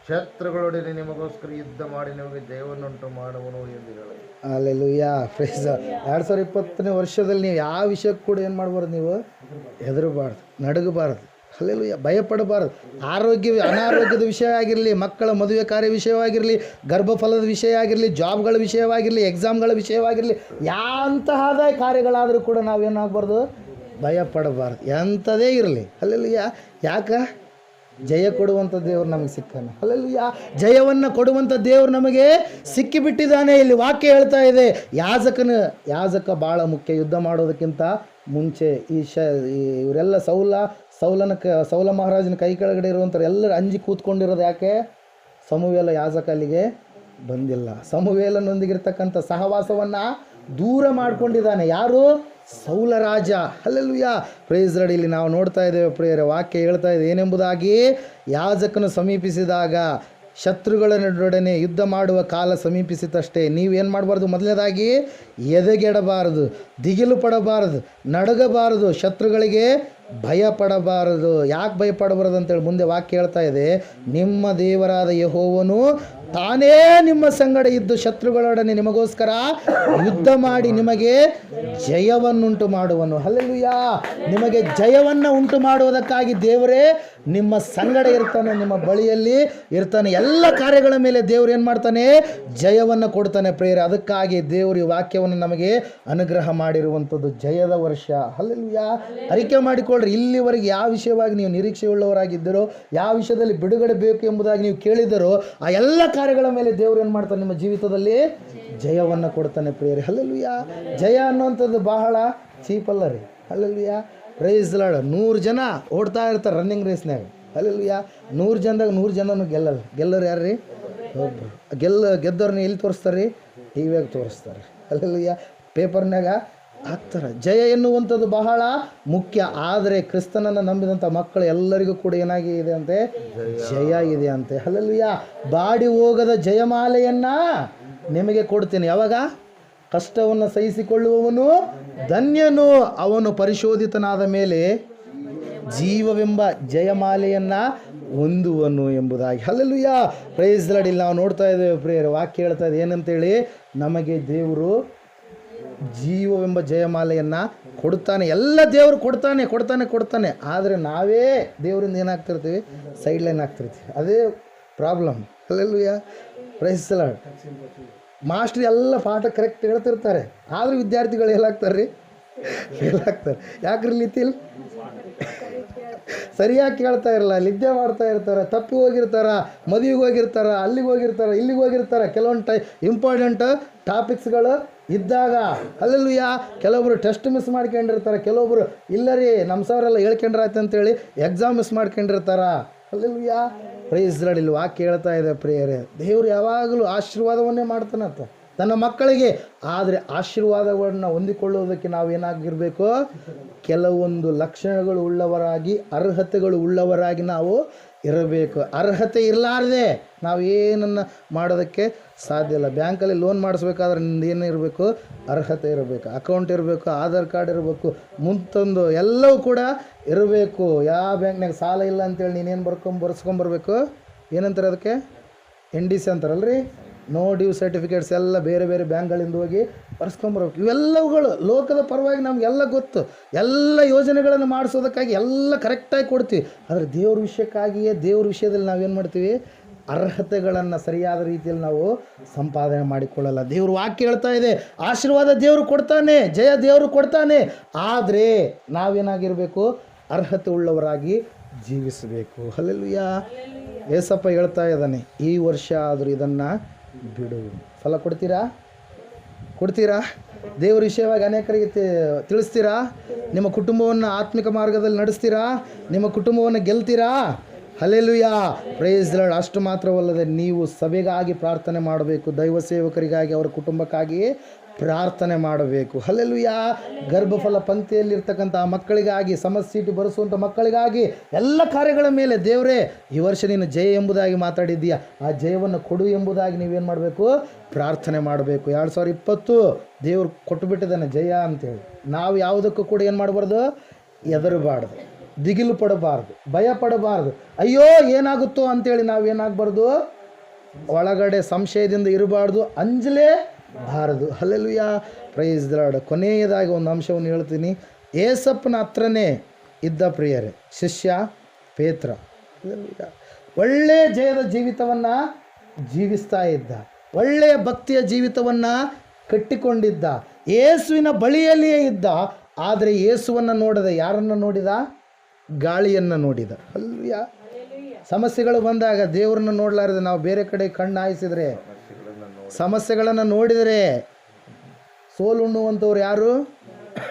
ಶತ್ರುಗಳೊಡನೆ ನಿಮಗೋಸ್ಕರ ಯುದ್ಧ ಮಾಡಿ ನಿಮಗೆ ಜಯವನ್ನುಂಟು ಮಾಡುವನು ಎಂದು ಹೇಳಿ. ಹಲ್ಲೆಲೂಯಾ. ಪ್ರೈಸ್. 2020ನೇ ವರ್ಷದಲ್ಲಿ ನೀವು ಯಾವ ವಿಷಯಕ್ಕೆ ಕೂಡ ಏನು ಮಾಡಬಾರ್ದು, ನೀವು ಹೆದರಬಾರ್ದು, ನಡಗಬಾರ್ದು. ಹಲ್ಲೆಲೂಯಾ. ಭಯಪಡಬಾರ್ದು. ಅನಾರೋಗ್ಯದ ವಿಷಯ ಆಗಿರಲಿ, ಮಕ್ಕಳ ಮದುವೆ ಕಾರ್ಯ ವಿಷಯವಾಗಿರಲಿ, ಗರ್ಭಫಲದ ವಿಷಯ ಆಗಿರಲಿ, ಜಾಬ್ಗಳ ವಿಷಯವಾಗಿರಲಿ, ಎಕ್ಸಾಮ್ಗಳ ವಿಷಯವಾಗಿರಲಿ, ಯಾಂತಹದ ಕಾರ್ಯಗಳಾದರೂ ಕೂಡ ನಾವೇನಾಗಬಾರ್ದು, ಭಯಪಡಬಾರ್ದು. ಎಂಥದೇ ಇರಲಿ. ಹಲ್ಲೆಲೂಯಾ. ಯಾಕೆ? ಜಯ ಕೊಡುವಂಥ ದೇವರು ನಮಗೆ ಸಿಕ್ಕಾನೆ. ಹಲ್ಲೆಲೂಯಾ. ಜಯವನ್ನು ಕೊಡುವಂಥ ದೇವರು ನಮಗೆ ಸಿಕ್ಕಿಬಿಟ್ಟಿದ್ದಾನೆ. ಇಲ್ಲಿ ವಾಕ್ಯ ಹೇಳ್ತಾ ಇದೆ, ಯಾಜಕ ಭಾಳ ಮುಖ್ಯ. ಯುದ್ಧ ಮಾಡೋದಕ್ಕಿಂತ ಮುಂಚೆ ಇವರೆಲ್ಲ ಸೌಲ ಮಹಾರಾಜನ ಕೈ ಕೆಳಗಡೆ ಇರುವಂಥವ್ರು ಎಲ್ಲರೂ ಅಂಜಿ ಕೂತ್ಕೊಂಡಿರೋದು ಯಾಕೆ? ಸಮುವೇಲ ಯಾಜಕ ಅಲ್ಲಿಗೆ ಬಂದಿಲ್ಲ. ಸಮುವೇಲನೊಂದಿಗಿರ್ತಕ್ಕಂಥ ಸಹವಾಸವನ್ನು ದೂರ ಮಾಡ್ಕೊಂಡಿದ್ದಾನೆ. ಯಾರು? ಸೌಲ ರಾಜ. ಹಲ್ಲೆಲೂಯಾ. Praise Lord. ಇಲ್ಲಿ ನಾವು ನೋಡ್ತಾ ಇದ್ದೇವೆ ಪ್ರಿಯರೇ, ವಾಕ್ಯ ಹೇಳ್ತಾ ಇದೆ ಏನೆಂಬುದಾಗಿ, ಯಾಜಕನು ಸಮೀಪಿಸಿದಾಗ ಶತ್ರುಗಳನ್ನೊಡನೆ ಯುದ್ಧ ಮಾಡುವ ಕಾಲ ಸಮೀಪಿಸಿತಷ್ಟೇ. ನೀವೇನು ಮಾಡಬಾರ್ದು? ಮೊದಲನೇದಾಗಿ ಎದೆಗೆಡಬಾರದು, ದಿಗಿಲು ಪಡಬಾರದು, ನಡಗಬಾರದು, ಶತ್ರುಗಳಿಗೆ ಭಯಪಡಬಾರದು. ಯಾಕೆ ಭಯಪಡಬಾರದು ಅಂತೇಳಿ ಮುಂದೆ ವಾಕ್ಯ ಹೇಳ್ತಾ ಇದೆ, ನಿಮ್ಮ ದೇವರಾದ ಯೆಹೋವನು ತಾನೇ ನಿಮ್ಮ ಸಂಗಡ ಇದ್ದು ಶತ್ರುಗಳೊಡನೆ ನಿಮಗೋಸ್ಕರ ಯುದ್ಧ ಮಾಡಿ ನಿಮಗೆ ಜಯವನ್ನುಂಟು ಮಾಡುವನು. ಹಲ್ಲೆಲೂಯಾ. ನಿಮಗೆ ಜಯವನ್ನು ಉಂಟು ಮಾಡುವುದಕ್ಕಾಗಿ ದೇವರೇ ನಿಮ್ಮ ಸಂಗಡ ಇರ್ತಾನೆ, ನಿಮ್ಮ ಬಳಿಯಲ್ಲಿ ಇರ್ತಾನೆ. ಎಲ್ಲ ಕಾರ್ಯಗಳ ಮೇಲೆ ದೇವರು ಏನು ಮಾಡ್ತಾನೆ? ಜಯವನ್ನು ಕೊಡ್ತಾನೆ ಪ್ರಿಯರೇ. ಅದಕ್ಕಾಗಿ ದೇವರು ಈ ವಾಕ್ಯವನ್ನು ನಮಗೆ ಅನುಗ್ರಹ ಮಾಡಿರುವಂಥದ್ದು ಜಯದ ವರ್ಷ. ಹಲ್ಲೆಲೂಯಾ. ಅರಿಕೆ ಮಾಡಿಕೊಳ್ಳ್ರಿ. ಇಲ್ಲಿವರೆಗೆ ಯಾವ ವಿಷಯವಾಗಿ ನೀವು ನಿರೀಕ್ಷೆ ಉಳ್ಳವರಾಗಿದ್ದರೋ, ಯಾವ ವಿಷಯದಲ್ಲಿ ಬಿಡುಗಡೆ ಬೇಕು ಎಂಬುದಾಗಿ ನೀವು ಕೇಳಿದ್ದರೋ, ಆ ಎಲ್ಲ ಕಾರ್ಯಗಳ ಮೇಲೆ ದೇವರು ಏನು ಮಾಡ್ತಾನೆ? ನಿಮ್ಮ ಜೀವಿತದಲ್ಲಿ ಜಯವನ್ನು ಕೊಡ್ತಾನೆ ಪ್ರಿಯರೇ. ಹಲ್ಲೆಲೂಯಾ. ಜಯ ಅನ್ನುವಂಥದ್ದು ಬಹಳ ಚೀಪಲ್ಲ ರೀ. ಹಲ್ಲೆಲೂಯಾ. Praise lord. 100 ಜನ ಓಡ್ತಾ ಇರ್ತಾರೆ ರನ್ನಿಂಗ್ ರೇಸ್ನಾಗ. ಹಲ್ಲೆಲೂಯಾ. 100 ಜನದಾಗ 100 ಜನನೂ ಗೆಲ್ಲಲ್ಲ. ಗೆಲ್ಲೋರು ಯಾರು ರೀ? ಒಬ್ಬರು. ಗೆದ್ದವ್ರನ್ನ ಎಲ್ಲಿ ತೋರಿಸ್ತಾರೆ ರೀ? ಟಿ ವಿಯಾಗ ತೋರಿಸ್ತಾರೆ. ಹಲ್ಲೆಲೂಯಾ. ಪೇಪರ್ನಾಗ ಹಾಕ್ತಾರೆ. ಜಯ ಎನ್ನುವಂಥದ್ದು ಬಹಳ ಮುಖ್ಯ. ಆದರೆ ಕ್ರಿಸ್ತನನ್ನು ನಂಬಿದಂಥ ಮಕ್ಕಳು ಎಲ್ಲರಿಗೂ ಕೂಡ ಏನಾಗಿದೆ ಅಂತೆ? ಜಯ ಇದೆ ಅಂತೆ. ಹಲ್ಲೆಲೂಯಾ. ಬಾಡಿ ಹೋಗದ ಜಯಮಾಲೆಯನ್ನು ನಿಮಗೆ ಕೊಡ್ತೀನಿ. ಯಾವಾಗ? ಕಷ್ಟವನ್ನು ಸಹಿಸಿಕೊಳ್ಳುವವನು ಧನ್ಯನು, ಅವನು ಪರಿಶೋಧಿತನಾದ ಮೇಲೆ ಜೀವವೆಂಬ ಜಯಮಾಲೆಯನ್ನು ಹೊಂದುವನು ಎಂಬುದಾಗಿ. ಹಲ್ಲೆಲೂಯಾ. Praise Lord. ಇಲ್ಲಿ ನಾವು ನೋಡ್ತಾ ಇದ್ದೇವೆ ಪ್ರಿಯರೇ, ವಾಕ್ಯ ಹೇಳ್ತಾ ಇದೆ ಏನಂತೇಳಿ, ನಮಗೆ ದೇವರು ಜೀವವೆಂಬ ಜಯಮಾಲೆಯನ್ನು ಕೊಡ್ತಾನೆ. ಎಲ್ಲ ದೇವರು ಕೊಡ್ತಾನೆ. ಆದರೆ ನಾವೇ ದೇವರಿಂದ ಏನಾಗ್ತಿರ್ತೀವಿ? ಸೈಡ್ ಲೈನ್ ಆಗ್ತಿರ್ತೀವಿ. ಅದೇ problem. Hallelujah. Praise lord. Master ಎಲ್ಲ ಪಾಠ ಕರೆಕ್ಟ್ ಹೇಳ್ತಿರ್ತಾರೆ, ಆದರೂ ವಿದ್ಯಾರ್ಥಿಗಳು ಎಲ್ಲಾಗ್ತಾರೆ ರೀ? ಫೇಲ್ ಆಗ್ತಾರೆ. ಯಾಕ್ರಿ ಲಿತಿಲ್? ಸರಿಯಾಗಿ ಕೇಳ್ತಾ ಇರಲ್ಲ, ನಿದ್ದೆ ಮಾಡ್ತಾ ಇರ್ತಾರೆ, ತಪ್ಪಿ ಹೋಗಿರ್ತಾರೆ, ಮದುವೆಗೆ ಹೋಗಿರ್ತಾರೆ, ಅಲ್ಲಿಗೆ ಹೋಗಿರ್ತಾರೆ, ಇಲ್ಲಿಗೆ ಹೋಗಿರ್ತಾರೆ. ಕೆಲವೊಂದು ಇಂಪಾರ್ಟೆಂಟ್ ಟಾಪಿಕ್ಸ್ಗಳು ಇದ್ದಾಗ ಹಲ್ಲೆಲೂಯಾ. ಕೆಲವೊಬ್ರು ಟೆಸ್ಟ್ ಮಿಸ್ ಮಾಡ್ಕೊಂಡಿರ್ತಾರೆ, ಕೆಲವೊಬ್ರು ಇಲ್ಲ ರೀ ನಮ್ಮ ಸವರೆಲ್ಲ ಹೇಳ್ಕೊಂಡ್ರಾಯ್ತು ಅಂತೇಳಿ ಎಕ್ಸಾಮ್ ಮಿಸ್ ಮಾಡ್ಕೊಂಡಿರ್ತಾರೆ. ಹಲ್ಲೆಲೂಯಾ. Praise Lord. ಇಲ್ಲಿ ವಾಕ್ಯ ಹೇಳ್ತಾ ಇದೆ ಪ್ರಿಯರೇ, ದೇವರು ಯಾವಾಗಲೂ ಆಶೀರ್ವಾದವನ್ನೇ ಮಾಡ್ತಾನಂತ ತನ್ನ ಮಕ್ಕಳಿಗೆ. ಆದರೆ ಆಶೀರ್ವಾದವನ್ನು ಹೊಂದಿಕೊಳ್ಳುವುದಕ್ಕೆ ನಾವೇನಾಗಿರಬೇಕು? ಕೆಲವೊಂದು ಲಕ್ಷಣಗಳು ಉಳ್ಳವರಾಗಿ, ಅರ್ಹತೆಗಳು ಉಳ್ಳವರಾಗಿ ನಾವು ಇರಬೇಕು. ಅರ್ಹತೆ ಇರಲಾರ್ದೆ ನಾವು ಏನನ್ನು ಮಾಡೋದಕ್ಕೆ ಸಾಧ್ಯ ಇಲ್ಲ. ಬ್ಯಾಂಕಲ್ಲಿ ಲೋನ್ ಮಾಡಿಸ್ಬೇಕಾದ್ರೆ ನಿಂದು ಏನು ಇರಬೇಕು? ಅರ್ಹತೆ ಇರಬೇಕು, ಅಕೌಂಟ್ ಇರಬೇಕು, ಆಧಾರ್ ಕಾರ್ಡ್ ಇರಬೇಕು, ಮುಂತೊಂದು ಎಲ್ಲವೂ ಕೂಡ ಇರಬೇಕು. ಯಾವ ಬ್ಯಾಂಕ್ನಾಗ ಸಾಲ ಇಲ್ಲ ಅಂತೇಳಿ ನೀನೇನು ಬರ್ಸ್ಕೊಂಬರ್ಬೇಕು? ಏನಂತಾರೆ ಅದಕ್ಕೆ? NDC ಅಂತಾರಲ್ರಿ, ನೋ ಡ್ಯೂ ಸರ್ಟಿಫಿಕೇಟ್ಸ್. ಎಲ್ಲ ಬೇರೆ ಬೇರೆ ಬ್ಯಾಂಕ್ಗಳಿಂದ ಹೋಗಿ ಬರ್ಸ್ಕೊಂಬರ್ಬೇಕು. ಇವೆಲ್ಲವುಗಳು ಲೋಕದ ಪರವಾಗಿ ನಮಗೆಲ್ಲ ಗೊತ್ತು. ಎಲ್ಲ ಯೋಜನೆಗಳನ್ನು ಮಾಡಿಸೋದಕ್ಕಾಗಿ ಎಲ್ಲ ಕರೆಕ್ಟಾಗಿ ಕೊಡ್ತೀವಿ. ಆದರೆ ದೇವ್ರ ವಿಷಯಕ್ಕಾಗಿಯೇ ದೇವ್ರ ವಿಷಯದಲ್ಲಿ ನಾವೇನು ಮಾಡ್ತೀವಿ? ಅರ್ಹತೆಗಳನ್ನು ಸರಿಯಾದ ರೀತಿಯಲ್ಲಿ ನಾವು ಸಂಪಾದನೆ ಮಾಡಿಕೊಳ್ಳಲ್ಲ. ದೇವರು ವಾಕ್ಯ ಹೇಳ್ತಾ ಇದೆ, ಆಶೀರ್ವಾದ ದೇವರು ಕೊಡ್ತಾನೆ, ಜಯ ದೇವರು ಕೊಡ್ತಾನೆ. ಆದರೆ ನಾವೇನಾಗಿರಬೇಕು? ಅರ್ಹತೆ ಉಳ್ಳವರಾಗಿ ಜೀವಿಸಬೇಕು. ಹಲ್ಲೆಲೂಯಾ. ಏಸಪ್ಪ ಹೇಳ್ತಾ ಇದ್ದಾನೆ, ಈ ವರ್ಷ ಆದರೂ ಇದನ್ನು ಬಿಡು. ಫಲ ಕೊಡ್ತೀರಾ? ದೇವರ ವಿಷಯವಾಗಿ ಅನೇಕರಿಗೆ ತಿಳಿಸ್ತೀರಾ? ನಿಮ್ಮ ಕುಟುಂಬವನ್ನು ಆತ್ಮಿಕ ಮಾರ್ಗದಲ್ಲಿ ನಡೆಸ್ತೀರಾ? ನಿಮ್ಮ ಕುಟುಂಬವನ್ನು ಗೆಲ್ತೀರಾ? ಹಲ್ಲೆಲೂಯಾ. Praise lord. ಅಷ್ಟು ಮಾತ್ರವಲ್ಲದೆ ನೀವು ಸಭೆಗಾಗಿ ಪ್ರಾರ್ಥನೆ ಮಾಡಬೇಕು, ದೈವ ಸೇವಕರಿಗಾಗಿ, ಅವರ ಕುಟುಂಬಕ್ಕಾಗಿ ಪ್ರಾರ್ಥನೆ ಮಾಡಬೇಕು. ಹಲ್ಲೆಲೂಯಾ. ಗರ್ಭಫಲ ಪಂಕ್ತಿಯಲ್ಲಿರ್ತಕ್ಕಂಥ ಮಕ್ಕಳಿಗಾಗಿ, ಸಮಸ್ಯೆ ಸೀಟು ಬರೆಸುವಂಥ ಮಕ್ಕಳಿಗಾಗಿ, ಎಲ್ಲ ಕಾರ್ಯಗಳ ಮೇಲೆ ದೇವರೇ ಈ ವರ್ಷ ನೀನು ಜಯ ಎಂಬುದಾಗಿ ಮಾತಾಡಿದ್ದೀಯಾ, ಆ ಜಯವನ್ನು ಕೊಡು ಎಂಬುದಾಗಿ ನೀವೇನು ಮಾಡಬೇಕು? ಪ್ರಾರ್ಥನೆ ಮಾಡಬೇಕು. 2020 ದೇವರು ಕೊಟ್ಟುಬಿಟ್ಟಿದ್ದಾನೆ ಜಯ ಅಂತೇಳಿ. ನಾವು ಯಾವುದಕ್ಕೂ ಕೂಡ ಏನು ಮಾಡಬಾರ್ದು? ಹೆದರಬಾರ್ದು, ದಿಗಿಲು ಪಡಬಾರ್ದು, ಭಯ ಪಡಬಾರ್ದು. ಅಯ್ಯೋ ಏನಾಗುತ್ತೋ ಅಂತೇಳಿ ನಾವೇನಾಗಬಾರ್ದು? ಒಳಗಡೆ ಸಂಶಯದಿಂದ ಇರಬಾರ್ದು, ಅಂಜಲೇಬಾರದು. ಹಲ್ಲೆಲೂಯಾ. Praise the Lord. ಕೊನೆಯದಾಗಿ ಒಂದು ಅಂಶವನ್ನು ಹೇಳ್ತೀನಿ. ಏಸಪ್ಪನ ಹತ್ರನೇ ಇದ್ದ ಪ್ರಿಯರೇ ಶಿಷ್ಯ ಪೇತ್ರ. ಒಳ್ಳೆಯ ಜಯದ ಜೀವಿತವನ್ನು ಜೀವಿಸ್ತಾ ಇದ್ದ, ಒಳ್ಳೆಯ ಭಕ್ತಿಯ ಜೀವಿತವನ್ನು ಕಟ್ಟಿಕೊಂಡಿದ್ದ, ಯೇಸುವಿನ ಬಳಿಯಲ್ಲಿಯೇ ಇದ್ದ. ಆದರೆ ಯೇಸುವನ್ನು ನೋಡದೆ ಯಾರನ್ನು ನೋಡಿದ? ಗಾಳಿಯನ್ನು ನೋಡಿದ. ಹಲ್ಲೆಲೂಯಾ. ಸಮಸ್ಯೆಗಳು ಬಂದಾಗ ದೇವರನ್ನು ನೋಡಲಾರದೆ ನಾವು ಬೇರೆ ಕಡೆ ಕಣ್ಣು ಹಾಯಿಸಿದರೆ, ಸಮಸ್ಯೆಗಳನ್ನು ನೋಡಿದರೆ ಸೋಲುಣ್ಣುವಂಥವ್ರು ಯಾರು?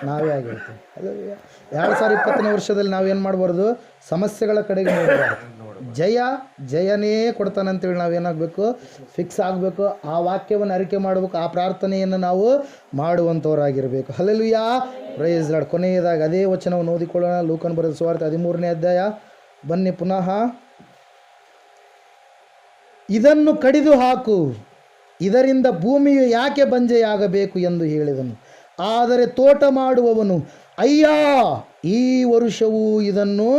ನಾವೇ ಆಗಿರ್ತೀವಿ. ಹಲ್ಲೆಲೂಯಾ. 2020ನೇ ವರ್ಷದಲ್ಲಿ ನಾವೇನು ಮಾಡಬಾರ್ದು? ಸಮಸ್ಯೆಗಳ ಕಡೆಗೆ ನೋಡಬಾರ್ದು. ಜಯನೇ ಕೊಡ್ತಾನಂತೇಳಿ ನಾವೇನಾಗಬೇಕು? ಫಿಕ್ಸ್ ಆಗಬೇಕು. ಆ ವಾಕ್ಯವನ್ನು ಅರಿಕೆ ಮಾಡಬೇಕು, ಆ ಪ್ರಾರ್ಥನೆಯನ್ನು ನಾವು ಮಾಡುವಂಥವರಾಗಿರಬೇಕು. ಹಲ್ಲೆಲೂಯಾ. Praise lord. ಕೊನೆಯದಾಗಿ ಅದೇ ವಚನವನ್ನು ಓದಿಕೊಳ್ಳೋಣ. ಲೂಕನ ಬರೆದ ಸುವಾರ್ತೆ 13ನೇ ಅಧ್ಯಾಯ. ಬನ್ನಿ ಪುನಃ. ಇದನ್ನು ಕಡಿದು ಹಾಕು, ಇದರಿಂದ ಭೂಮಿಯು ಯಾಕೆ ಬಂಜೆಯಾಗಬೇಕು ಎಂದು ಹೇಳಿದನು. ಆದರೆ ತೋಟ ಮಾಡುವವನು, ಅಯ್ಯ ಈ ವರುಷವೂ ಇದನ್ನು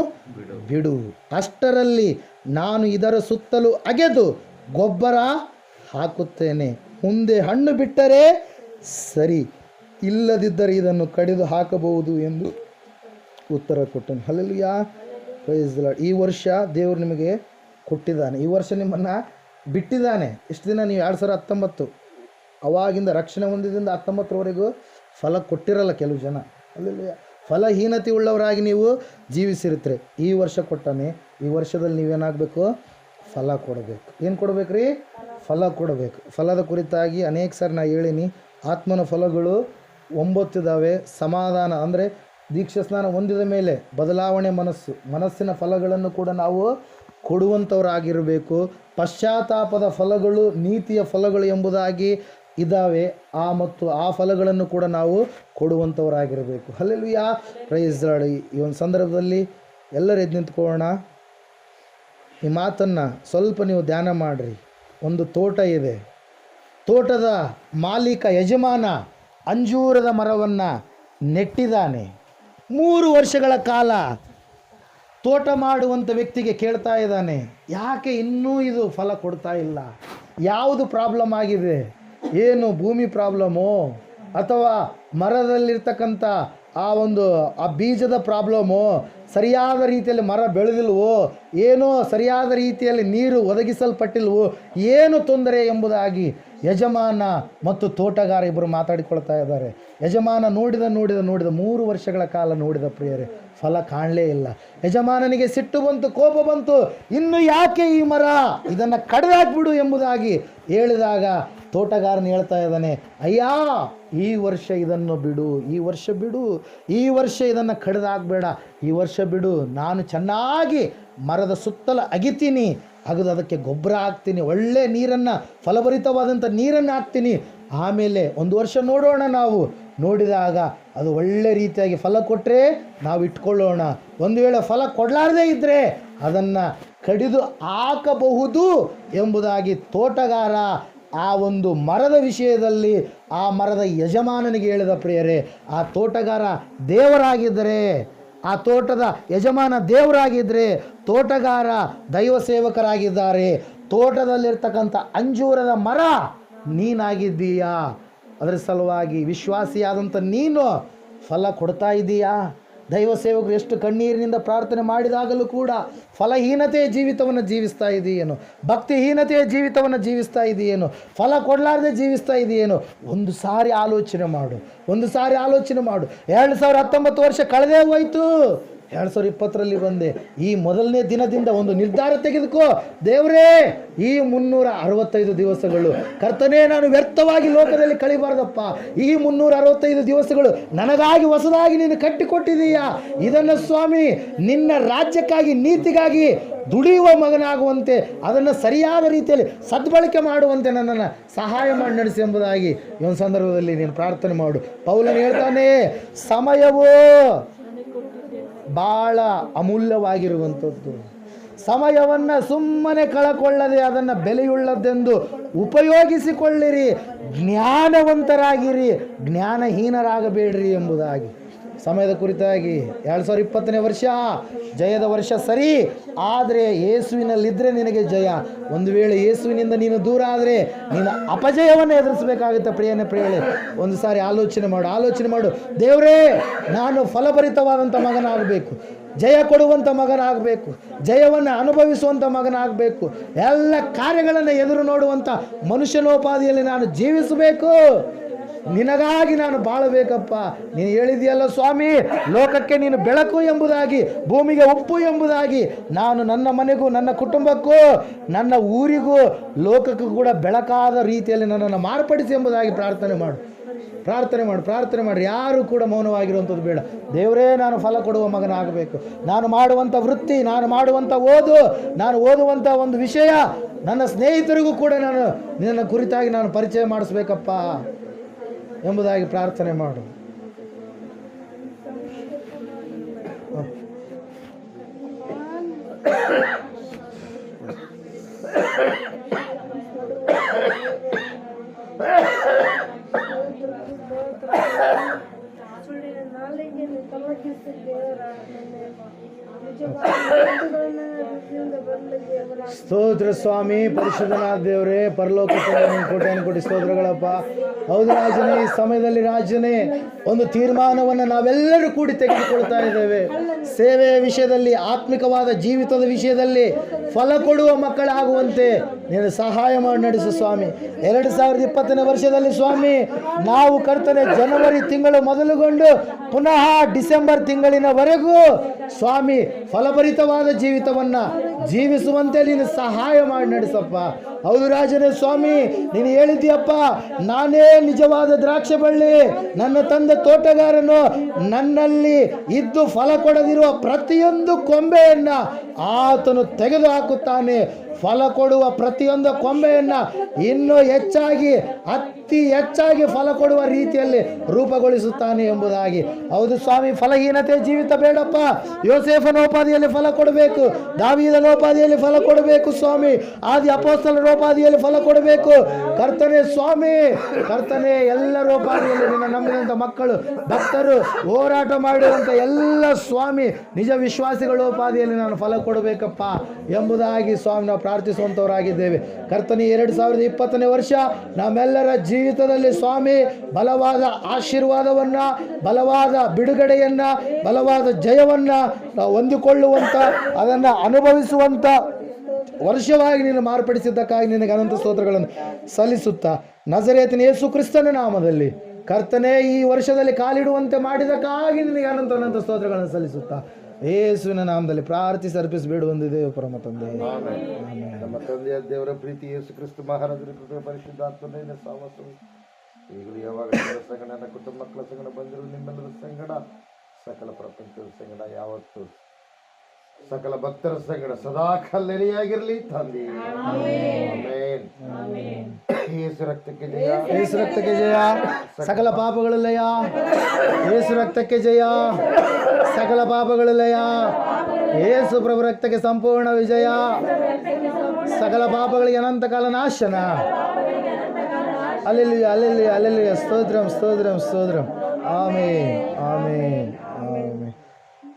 ಬಿಡು, ಅಷ್ಟರಲ್ಲಿ ನಾನು ಇದರ ಸುತ್ತಲೂ ಅಗೆದು ಗೊಬ್ಬರ ಹಾಕುತ್ತೇನೆ, ಮುಂದೆ ಹಣ್ಣು ಬಿಟ್ಟರೆ ಸರಿ, ಇಲ್ಲದಿದ್ದರೆ ಇದನ್ನು ಕಡಿದು ಹಾಕಬಹುದು ಎಂದು ಉತ್ತರ ಕೊಟ್ಟನು. ಹಲ್ಲೆಲೂಯಾ. Praise the lord. ಈ ವರ್ಷ ದೇವರು ನಿಮಗೆ ಕೊಟ್ಟಿದ್ದಾನೆ, ಈ ವರ್ಷ ನಿಮ್ಮನ್ನು ಬಿಟ್ಟಿದ್ದಾನೆ. ಇಷ್ಟು ದಿನ ನೀವು 2019 ಅವಾಗಿಂದ ರಕ್ಷಣೆ ಹೊಂದಿದಿಂದ 19ವರೆಗೂ ಫಲ ಕೊಟ್ಟಿರಲ್ಲ ಕೆಲವು ಜನ. ಅಲ್ಲಿ ಫಲಹೀನತೆ ಉಳ್ಳವರಾಗಿ ನೀವು ಜೀವಿಸಿರ್ತೀರಿ. ಈ ವರ್ಷ ಕೊಟ್ಟಾನೆ, ಈ ವರ್ಷದಲ್ಲಿ ನೀವೇನಾಗಬೇಕು? ಫಲ ಕೊಡಬೇಕು. ಏನು ಕೊಡಬೇಕು ರೀ? ಫಲ ಕೊಡಬೇಕು. ಫಲದ ಕುರಿತಾಗಿ ಅನೇಕ ಸಾರಿ ನಾನು ಹೇಳೀನಿ. ಆತ್ಮನ ಫಲಗಳು 9 ಇದ್ದಾವೆ. ಸಮಾಧಾನ ಅಂದರೆ ದೀಕ್ಷಾ ಸ್ನಾನ ಹೊಂದಿದ ಮೇಲೆ ಬದಲಾವಣೆ ಮನಸ್ಸಿನ ಫಲಗಳನ್ನು ಕೂಡ ನಾವು ಕೊಡುವಂಥವರಾಗಿರಬೇಕು. ಪಶ್ಚಾತ್ತಾಪದ ಫಲಗಳು, ನೀತಿಯ ಫಲಗಳು ಎಂಬುದಾಗಿ ಇದ್ದಾವೆ. ಮತ್ತು ಆ ಫಲಗಳನ್ನು ಕೂಡ ನಾವು ಕೊಡುವಂಥವರಾಗಿರಬೇಕು. Hallelujah, praise the lord. ಈ ಒಂದು ಸಂದರ್ಭದಲ್ಲಿ ಎಲ್ಲರೂ ಎದ್ದು ನಿಂತ್ಕೊಳ್ಳೋಣ. ಈ ಮಾತನ್ನು ಸ್ವಲ್ಪ ನೀವು ಧ್ಯಾನ ಮಾಡಿರಿ. ಒಂದು ತೋಟ ಇದೆ. ತೋಟದ ಮಾಲೀಕ, ಯಜಮಾನ ಅಂಜೂರದ ಮರವನ್ನು ನೆಟ್ಟಿದ್ದಾನೆ. 3 ವರ್ಷಗಳ ಕಾಲ ತೋಟ ಮಾಡುವಂಥ ವ್ಯಕ್ತಿಗೆ ಕೇಳ್ತಾ ಇದ್ದಾನೆ, ಯಾಕೆ ಇನ್ನೂ ಇದು ಫಲ ಕೊಡ್ತಾ ಇಲ್ಲ? ಯಾವುದು ಪ್ರಾಬ್ಲಮ್ ಆಗಿದೆ? ಏನು ಭೂಮಿ ಪ್ರಾಬ್ಲಮೋ ಅಥವಾ ಮರದಲ್ಲಿರ್ತಕ್ಕಂಥ ಆ ಬೀಜದ ಪ್ರಾಬ್ಲಮೋ, ಸರಿಯಾದ ರೀತಿಯಲ್ಲಿ ಮರ ಬೆಳೆದಿಲ್ವೋ, ಏನೋ ಸರಿಯಾದ ರೀತಿಯಲ್ಲಿ ನೀರು ಒದಗಿಸಲ್ಪಟ್ಟಿಲ್ವೋ, ಏನು ತೊಂದರೆ ಎಂಬುದಾಗಿ ಯಜಮಾನ ಮತ್ತು ತೋಟಗಾರ ಇಬ್ಬರು ಮಾತಾಡಿಕೊಳ್ತಾ ಇದ್ದಾರೆ. ಯಜಮಾನ ನೋಡಿದ 3 ವರ್ಷಗಳ ಕಾಲ ನೋಡಿದ ಪ್ರಿಯರೇ, ಫಲ ಕಾಣಲೇ ಇಲ್ಲ. ಯಜಮಾನನಿಗೆ ಸಿಟ್ಟು ಬಂತು, ಕೋಪ ಬಂತು. ಇನ್ನು ಯಾಕೆ ಈ ಮರ, ಇದನ್ನು ಕಡಿದಾಕ್ಬಿಡು ಎಂಬುದಾಗಿ ಹೇಳಿದಾಗ ತೋಟಗಾರನು ಹೇಳ್ತಾ ಇದ್ದಾನೆ, ಅಯ್ಯ ಈ ವರ್ಷ ಇದನ್ನು ಬಿಡು, ಈ ವರ್ಷ ಬಿಡು, ಈ ವರ್ಷ ಇದನ್ನು ಕಡಿದಾಕಬೇಡ, ಈ ವರ್ಷ ಬಿಡು. ನಾನು ಚೆನ್ನಾಗಿ ಮರದ ಸುತ್ತಲ ಅಗಿತೀನಿ, ಅಗದು ಅದಕ್ಕೆ ಗೊಬ್ಬರ ಹಾಕ್ತೀನಿ, ಒಳ್ಳೆ ನೀರನ್ನು, ಫಲಭರಿತವಾದಂಥ ನೀರನ್ನು ಹಾಕ್ತೀನಿ. ಆಮೇಲೆ 1 ವರ್ಷ ನೋಡೋಣ. ನಾವು ನೋಡಿದಾಗ ಅದು ಒಳ್ಳೆ ರೀತಿಯಾಗಿ ಫಲ ಕೊಟ್ಟರೆ ನಾವು ಇಟ್ಕೊಳ್ಳೋಣ. ಒಂದು ವೇಳೆ ಫಲ ಕೊಡಲಾರದೇ ಇದ್ದರೆ ಅದನ್ನು ಕಡಿದು ಹಾಕಬಹುದು ಎಂಬುದಾಗಿ ತೋಟಗಾರ ಆ ಒಂದು ಮರದ ವಿಷಯದಲ್ಲಿ ಆ ಮರದ ಯಜಮಾನನಿಗೆ ಹೇಳಿದ ಪ್ರಿಯರೇ. ಆ ತೋಟಗಾರ ದೇವರಾಗಿದ್ದರೆ, ಆ ತೋಟದ ಯಜಮಾನ ದೇವರಾಗಿದ್ದರೆ, ತೋಟಗಾರ ದೈವ ಸೇವಕರಾಗಿದ್ದಾರೆ. ತೋಟದಲ್ಲಿರ್ತಕ್ಕಂಥ ಅಂಜೂರದ ಮರ ನೀನಾಗಿದ್ದೀಯಾ? ಅದರ ಸಲುವಾಗಿ ವಿಶ್ವಾಸಿಯಾದಂಥ ನೀನು ಫಲ ಕೊಡ್ತಾ ಇದ್ದೀಯಾ? ದೈವ ಸೇವಕರು ಎಷ್ಟು ಕಣ್ಣೀರಿನಿಂದ ಪ್ರಾರ್ಥನೆ ಮಾಡಿದಾಗಲೂ ಕೂಡ ಫಲಹೀನತೆಯ ಜೀವಿತವನ್ನು ಜೀವಿಸ್ತಾ ಇದೆಯೇನು? ಭಕ್ತಿಹೀನತೆಯ ಜೀವಿತವನ್ನು ಜೀವಿಸ್ತಾ ಇದೆಯೇನು? ಫಲ ಕೊಡಲಾರದೆ ಜೀವಿಸ್ತಾ ಇದೆಯೇನು? ಒಂದು ಸಾರಿ ಆಲೋಚನೆ ಮಾಡು. 2019 ವರ್ಷ ಕಳೆದೇ ಹೋಯಿತು. 2020ರಲ್ಲಿ ಬಂದೆ. ಈ ಮೊದಲನೇ ದಿನದಿಂದ ಒಂದು ನಿರ್ಧಾರ ತೆಗೆದುಕೋ. ದೇವರೇ, ಈ 365 ದಿವಸಗಳು ಕರ್ತನೇ ನಾನು ವ್ಯರ್ಥವಾಗಿ ಲೋಕದಲ್ಲಿ ಕಳಿಬಾರ್ದಪ್ಪ. ಈ 365 ದಿವಸಗಳು ನನಗಾಗಿ ಹೊಸದಾಗಿ ನೀನು ಕಟ್ಟಿಕೊಟ್ಟಿದೀಯಾ. ಇದನ್ನು ಸ್ವಾಮಿ ನಿನ್ನ ರಾಜ್ಯಕ್ಕಾಗಿ, ನೀತಿಗಾಗಿ ದುಡಿಯುವ ಮಗನಾಗುವಂತೆ, ಅದನ್ನು ಸರಿಯಾದ ರೀತಿಯಲ್ಲಿ ಸದ್ಬಳಕೆ ಮಾಡುವಂತೆ ನನ್ನನ್ನು ಸಹಾಯ ಮಾಡಿ ನಡೆಸಿ ಎಂಬುದಾಗಿ ಈ ಒಂದು ಸಂದರ್ಭದಲ್ಲಿ ನೀನು ಪ್ರಾರ್ಥನೆ ಮಾಡು. ಪೌಲನು ಹೇಳ್ತಾನೆ, ಸಮಯವು ಭಾಳ ಅಮೂಲ್ಯವಾಗಿರುವಂಥದ್ದು. ಸಮಯವನ್ನು ಸುಮ್ಮನೆ ಕಳಕೊಳ್ಳದೆ ಅದನ್ನು ಬೆಲೆಯುಳ್ಳದ್ದೆಂದು ಉಪಯೋಗಿಸಿಕೊಳ್ಳಿರಿ. ಜ್ಞಾನವಂತರಾಗಿರಿ, ಜ್ಞಾನಹೀನರಾಗಬೇಡ್ರಿ ಎಂಬುದಾಗಿ. ಸಮಯದ ಕುರಿತಾಗಿ 2020ನೇ ವರ್ಷ ಜಯದ ವರ್ಷ ಸರಿ, ಆದರೆ ಯೇಸುವಿನಲ್ಲಿದ್ದರೆ ನಿನಗೆ ಜಯ. ಒಂದು ವೇಳೆ ಯೇಸುವಿನಿಂದ ನೀನು ದೂರ ಆದರೆ ನೀನು ಅಪಜಯವನ್ನು ಎದುರಿಸಬೇಕಾಗುತ್ತೆ. ಪ್ರಿಯಳೆ, ಒಂದು ಸಾರಿ ಆಲೋಚನೆ ಮಾಡು. ದೇವರೇ, ನಾನು ಫಲಭರಿತವಾದಂಥ ಮಗನಾಗಬೇಕು, ಜಯ ಕೊಡುವಂಥ ಮಗನಾಗಬೇಕು, ಜಯವನ್ನು ಅನುಭವಿಸುವಂಥ ಮಗನಾಗಬೇಕು, ಎಲ್ಲ ಕಾರ್ಯಗಳನ್ನು ಎದುರು ನೋಡುವಂಥ ಮನುಷ್ಯನೋಪಾದಿಯಲ್ಲಿ ನಾನು ಜೀವಿಸಬೇಕು. ನಿನಗಾಗಿ ನಾನು ಬಾಳಬೇಕಪ್ಪ. ನೀನು ಹೇಳಿದೆಯಲ್ಲ ಸ್ವಾಮಿ, ಲೋಕಕ್ಕೆ ನೀನು ಬೆಳಕು ಎಂಬುದಾಗಿ, ಭೂಮಿಗೆ ಉಪ್ಪು ಎಂಬುದಾಗಿ. ನಾನು ನನ್ನ ಮನೆಗೂ, ನನ್ನ ಕುಟುಂಬಕ್ಕೂ, ನನ್ನ ಊರಿಗೂ, ಲೋಕಕ್ಕೂ ಕೂಡ ಬೆಳಕಾದ ರೀತಿಯಲ್ಲಿ ನನ್ನನ್ನು ಮಾರ್ಪಡಿಸಿ ಎಂಬುದಾಗಿ ಪ್ರಾರ್ಥನೆ ಮಾಡಿ. ಯಾರು ಕೂಡ ಮೌನವಾಗಿರುವಂಥದ್ದು ಬೇಡ. ದೇವರೇ, ನಾನು ಫಲ ಕೊಡುವ ಮಗನಾಗಬೇಕು. ನಾನು ಮಾಡುವಂಥ ವೃತ್ತಿ, ನಾನು ಮಾಡುವಂಥ ನಾನು ಓದುವಂಥ ಒಂದು ವಿಷಯ ನನ್ನ ಸ್ನೇಹಿತರಿಗೂ ಕೂಡ ನಾನು ನಿನ್ನ ಕುರಿತಾಗಿ ನಾನು ಪರಿಚಯ ಮಾಡಿಸ್ಬೇಕಪ್ಪ ಎಂಬುದಾಗಿ ಪ್ರಾರ್ಥನೆ ಮಾಡು. ನಾಳೆಗೆ ಸ್ತೋತ್ರ ಸ್ವಾಮಿ. ಪರಿಶುದ್ಧನಾದ ದೇವರೇ, ಪರಲೋಕ ಕೋಟ್ಯಾನು ಕೋಟಿ ಸ್ತೋತ್ರಗಳಪ್ಪ. ಹೌದು ರಾಜನೇ, ಈ ಸಮಯದಲ್ಲಿ ರಾಜನೇ ಒಂದು ತೀರ್ಮಾನವನ್ನು ನಾವೆಲ್ಲರೂ ಕೂಡಿ ತೆಗೆದುಕೊಳ್ತಾ ಇದ್ದೇವೆ. ಸೇವೆಯ ವಿಷಯದಲ್ಲಿ, ಆತ್ಮಿಕವಾದ ಜೀವಿತದ ವಿಷಯದಲ್ಲಿ ಫಲ ಕೊಡುವ ಮಕ್ಕಳಾಗುವಂತೆ ನೀನು ಸಹಾಯ ಮಾಡಿ ನಡೆಸು ಸ್ವಾಮಿ. 2020ನೇ ವರ್ಷದಲ್ಲಿ ಸ್ವಾಮಿ, ನಾವು ಕರ್ತನೆ ಜನವರಿ ತಿಂಗಳು ಮೊದಲುಗೊಂಡು ಪುನಃ ಡಿಸೆಂಬರ್ ತಿಂಗಳಿನವರೆಗೂ ಸ್ವಾಮಿ ಫಲಭರಿತವಾದ ಜೀವಿತವನ್ನು ಜೀವಿಸುವಂತೆ ನೀನು ಸಹಾಯ ಮಾಡಿ ನಡೆಸಪ್ಪ. ಹೌದು ರಾಜನೇ ಸ್ವಾಮಿ, ನೀನು ಹೇಳಿದ್ದೀಯಪ್ಪ, ನಾನೇ ನಿಜವಾದ ದ್ರಾಕ್ಷೆ ಬಳ್ಳಿ, ನನ್ನ ತಂದೆ ತೋಟಗಾರನು, ನನ್ನಲ್ಲಿ ಇದ್ದು ಫಲ ಕೊಡದಿರುವ ಪ್ರತಿಯೊಂದು ಕೊಂಬೆಯನ್ನು ಆತನು ತೆಗೆದು ಹಾಕುತ್ತಾನೆ. ಫಲ ಕೊಡುವ ಪ್ರತಿಯೊಂದು ಕೊಂಬೆಯನ್ನು ಇನ್ನೂ ಹೆಚ್ಚಾಗಿ, ಅತಿ ಹೆಚ್ಚಾಗಿ ಫಲ ಕೊಡುವ ರೀತಿಯಲ್ಲಿ ರೂಪುಗೊಳಿಸುತ್ತಾನೆ ಎಂಬುದಾಗಿ. ಹೌದು ಸ್ವಾಮಿ, ಫಲಹೀನತೆ ಜೀವಿತ ಬೇಡಪ್ಪ. ಯೋಸೇಫನೋಪಾದಿಯಲ್ಲಿ ಫಲ ಕೊಡಬೇಕು, ದಾವೀದನೋಪಾದಿಯಲ್ಲಿ ಫಲ ಕೊಡಬೇಕು ಸ್ವಾಮಿ, ಆದಿ ಅಪೊಸ್ತಲರೋಪಾದಿಯಲ್ಲಿ ಫಲ ಕೊಡಬೇಕು ಕರ್ತನೆ ಸ್ವಾಮಿ. ಕರ್ತನೆ, ಎಲ್ಲರೋಪಾದಿಯಲ್ಲಿ ನಿನ್ನ ನಂಬಿದಂಥ ಮಕ್ಕಳು, ಭಕ್ತರು, ಹೋರಾಟ ಮಾಡಿರುವಂಥ ಎಲ್ಲ ಸ್ವಾಮಿ ನಿಜ ವಿಶ್ವಾಸಿಗಳೋಪಾದಿಯಲ್ಲಿ ನಾನು ಫಲ ಕೊಡಬೇಕಪ್ಪ ಎಂಬುದಾಗಿ ಸ್ವಾಮಿ ನಾವು ಪ್ರಾರ್ಥಿಸುವಂಥವರಾಗಿದ್ದೇವೆ. ಕರ್ತನೆ, 2020ನೇ ವರ್ಷ ನಮ್ಮೆಲ್ಲರ ಜೀವಿತದಲ್ಲಿ ಸ್ವಾಮಿ ಬಲವಾದ ಆಶೀರ್ವಾದವನ್ನು, ಬಲವಾದ ಬಿಡುಗಡೆಯನ್ನು, ಬಲವಾದ ಜಯವನ್ನು ನಾವು ಹೊಂದಿಕೊಳ್ಳುವಂಥ, ಅದನ್ನು ಅನುಭವಿಸುವಂಥ ವರ್ಷವಾಗಿ ನೀನು ಮಾರ್ಪಡಿಸಿದ್ದಕ್ಕಾಗಿ ನಿನಗೆ ಅನಂತ ಸ್ತೋತ್ರಗಳನ್ನು ಸಲ್ಲಿಸುತ್ತಾ, ನಜರೇತಿನ ಯೇಸು ಕ್ರಿಸ್ತನ ನಾಮದಲ್ಲಿ ಕರ್ತನೆ ಈ ವರ್ಷದಲ್ಲಿ ಕಾಲಿಡುವಂತೆ ಮಾಡಿದಕ್ಕಾಗಿ ನಿನಗೆ ಅನಂತ ಸ್ತೋತ್ರಗಳನ್ನು ಸಲ್ಲಿಸುತ್ತಾ, ಯೇಸುವಿನ ನಾಮದಲ್ಲಿ ಪ್ರಾರ್ಥಿಸಿ ಅರ್ಪಿಸಿ ಬೇಡುವಂದಿದ್ದೇವೆ ಪರಮ ತಂದೆ. ನಮ್ಮ ತಂದೆಯ ದೇವರ ಪ್ರೀತಿ, ಯೇಸು ಕ್ರಿಸ್ತ ಮಹಾರಾಜರ ಕೃಪೆ, ಪರಿಶುದ್ಧಾತ್ಮನ ಸಹವಾಸವು ಈಗಲೂ ಯಾವಾಗ ಸಂಗಡ, ನನ್ನ ಕುಟುಂಬ ಮಕ್ಕಳ ಸಂಗಡ ಬಂದಿರುವ ನಿಮ್ಮೆಲ್ಲರ ಸಂಗಡ, ಸಕಲ ಪ್ರಪಂಚದ ಸಂಗಡ, ಯಾವತ್ತು ಸಕಲ ಭಕ್ತರ ಸಂಗಡ ಸದಾ ಕಲ್ಲೆರೆಯಾಗಿರಲಿ ತಂದೆ. ಆಮೆನ್. ಯೇಸು ರಕ್ತಕ್ಕೆ ಜಯ, ಯೇಸು ರಕ್ತಕ್ಕೆ ಜಯ, ಸಕಲ ಪಾಪಗಳ ಲಯ. ಯೇಸು ರಕ್ತಕ್ಕೆ ಜಯ, ಸಕಲ ಪಾಪಗಳ ಲಯ. ಯೇಸು ಪ್ರಭು ರಕ್ತಕ್ಕೆ ಸಂಪೂರ್ಣ ವಿಜಯ, ಸಕಲ ಪಾಪಗಳಿಗೆ ಅನಂತ ಕಾಲ ನಾಶನ. Alleluia, alleluia, alleluia. ಸ್ತೋತ್ರಂ ಸ್ತೋತ್ರಂ ಸ್ತೋತ್ರಂ. Amen, amen, amen.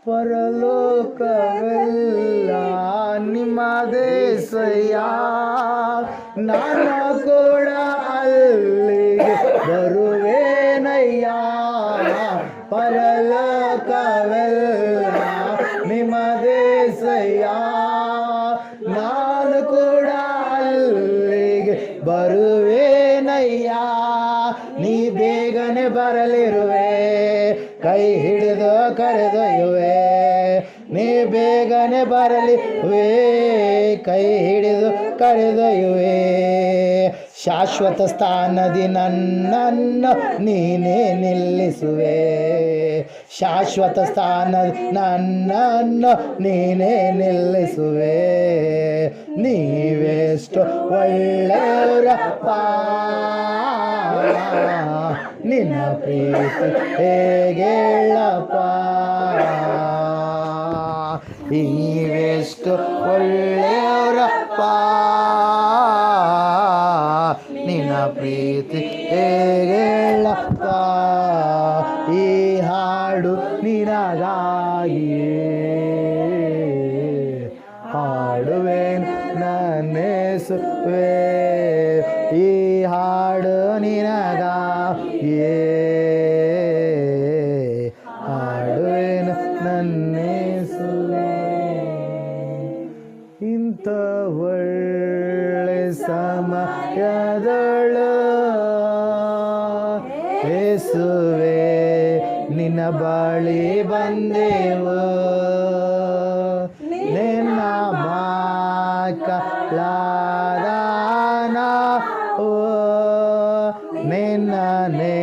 ಪರಲೋಕವೆಲ್ಲ ನಿಮ್ಮದೇಸಯ್ಯ, ನಾನು ಕೂಡ ಅಲ್ಲಿಗೆ ಬರುವೇನಯ್ಯ. ಪರಲೋಕವೆಲ್ಲ ನಿಮ್ಮದೇಸಯ್ಯ, ನಾನು ಕೂಡ ಅಲ್ಲಿಗೆ ಬರುವೇನಯ್ಯ. ನೀ ಬೇಗನೆ ಬರಲಿರುವೆ, ಕೈ ಹಿಡಿದು ಕರೆದೊಯ್ಯುವೆ. ನೀ ಬೇಗನೆ ಬರಲಿರುವೆ, ಕೈ ಹಿಡಿದು ಕರೆದೊಯ್ಯುವೆ. ಶಾಶ್ವತ ಸ್ಥಾನದಿ ನನ್ನನ್ನು ನೀನೇ ನಿಲ್ಲಿಸುವೆ. ಶಾಶ್ವತ ಸ್ಥಾನದಿ ನನ್ನನ್ನು ನೀನೇ ನಿಲ್ಲಿಸುವೆ. ನೀವೆಷ್ಟು ಒಳ್ಳೆಯವರಪ್ಪ, ನಿನ್ನ ಪ್ರೀತಿ ಹೇಗೆಳಪ್ಪ. ನೀವೆಷ್ಟು ಒಳ್ಳೆಯವರಪ್ಪ, ನಿನ್ನ ಪ್ರೀತಿ ಹೇಗೆಳಪ್ಪ. ಈ ಹಾಡು ನಿನಗಾಗಿಯೇ ಹಾಡುವೆನು ನನ್ನೇಸುವೆ. ಈ ಹಾಡು ನಿನಗಾಗಿಯೇ ಹಾಡುವೆನು ನನ್ನೇಸುವೆ. ಇಂಥ ಒಳ್ಳೆ ಸಮಯದಳು ಯೇಸುವೆ ನಿನ್ನ ಬಳಿ ಬಂದೆವು. ನಿನ್ನ ಮಕ್ಕಳಾದ ನಾವು ನಿನ್ನನ್ನೇ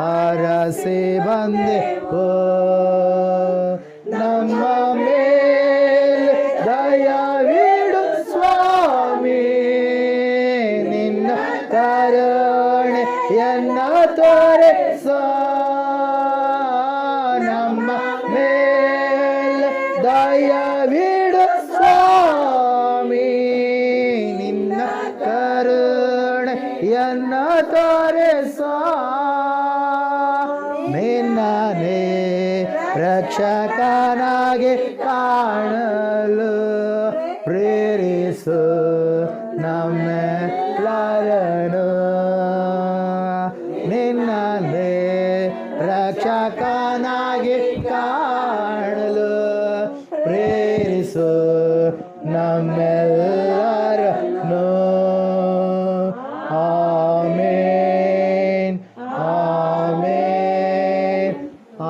ಅರಸಿ ಬಂದೆವು. ನಮ್ಮ ಮೇಲೆ ದಯವಿಡು ಸ್ವಾಮಿ, ನಿನ್ನ ಕರುಣೆಯನ್ನ ತೋರಿಸ. ನಮ್ಮ ಮೇಲೆ ದಯವಿಡು ಸ್ವಾಮಿ, ನಿನ್ನ ಕರುಣೆಯನ್ನ ತೋರಿಸ. ನಿನ್ನನೇ ರಕ್ಷಕನಾಗಿ ಕಾಣಲು ಪ್ರೇರಿಸು ನಮ್ಮೆಲ್ಲರನು ನಿನ್ನನ್ನೇ ರಕ್ಷಕನಾಗಿ ಕಾಣಲು ಪ್ರೇರಿಸು ನಮ್ಮೆಲ್ಲರನು. ಆಮೇನ್ ಆಮೇನ್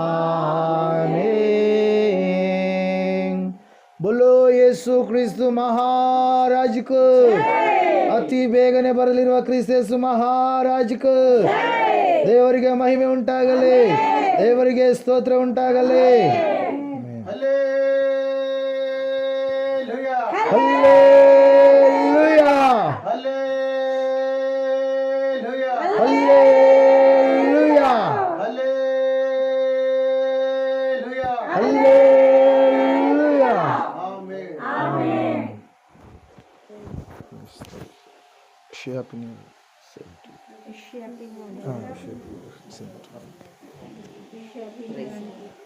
ಆಮೇನ್. बोलो ಯೇಸು ಕ್ರಿಸ್ತು ಮಹಾರಾಜಕು. ಅತಿ ಬೇಗನೆ ಬರಲಿರುವ ಕ್ರಿಸ್ತೇಸು ಮಹಾರಾಜಕು. ದೇವರಿಗೆ ಮಹಿಮೆ ಉಂಟಾಗಲಿ, ದೇವರಿಗೆ ಸ್ತೋತ್ರ ಉಂಟಾಗಲಿ. Hallelujah hallelujah hallelujah hallelujah hallelujah. Hallelujah. Amen. Happy New Year. Happy New Year. Happy New Year.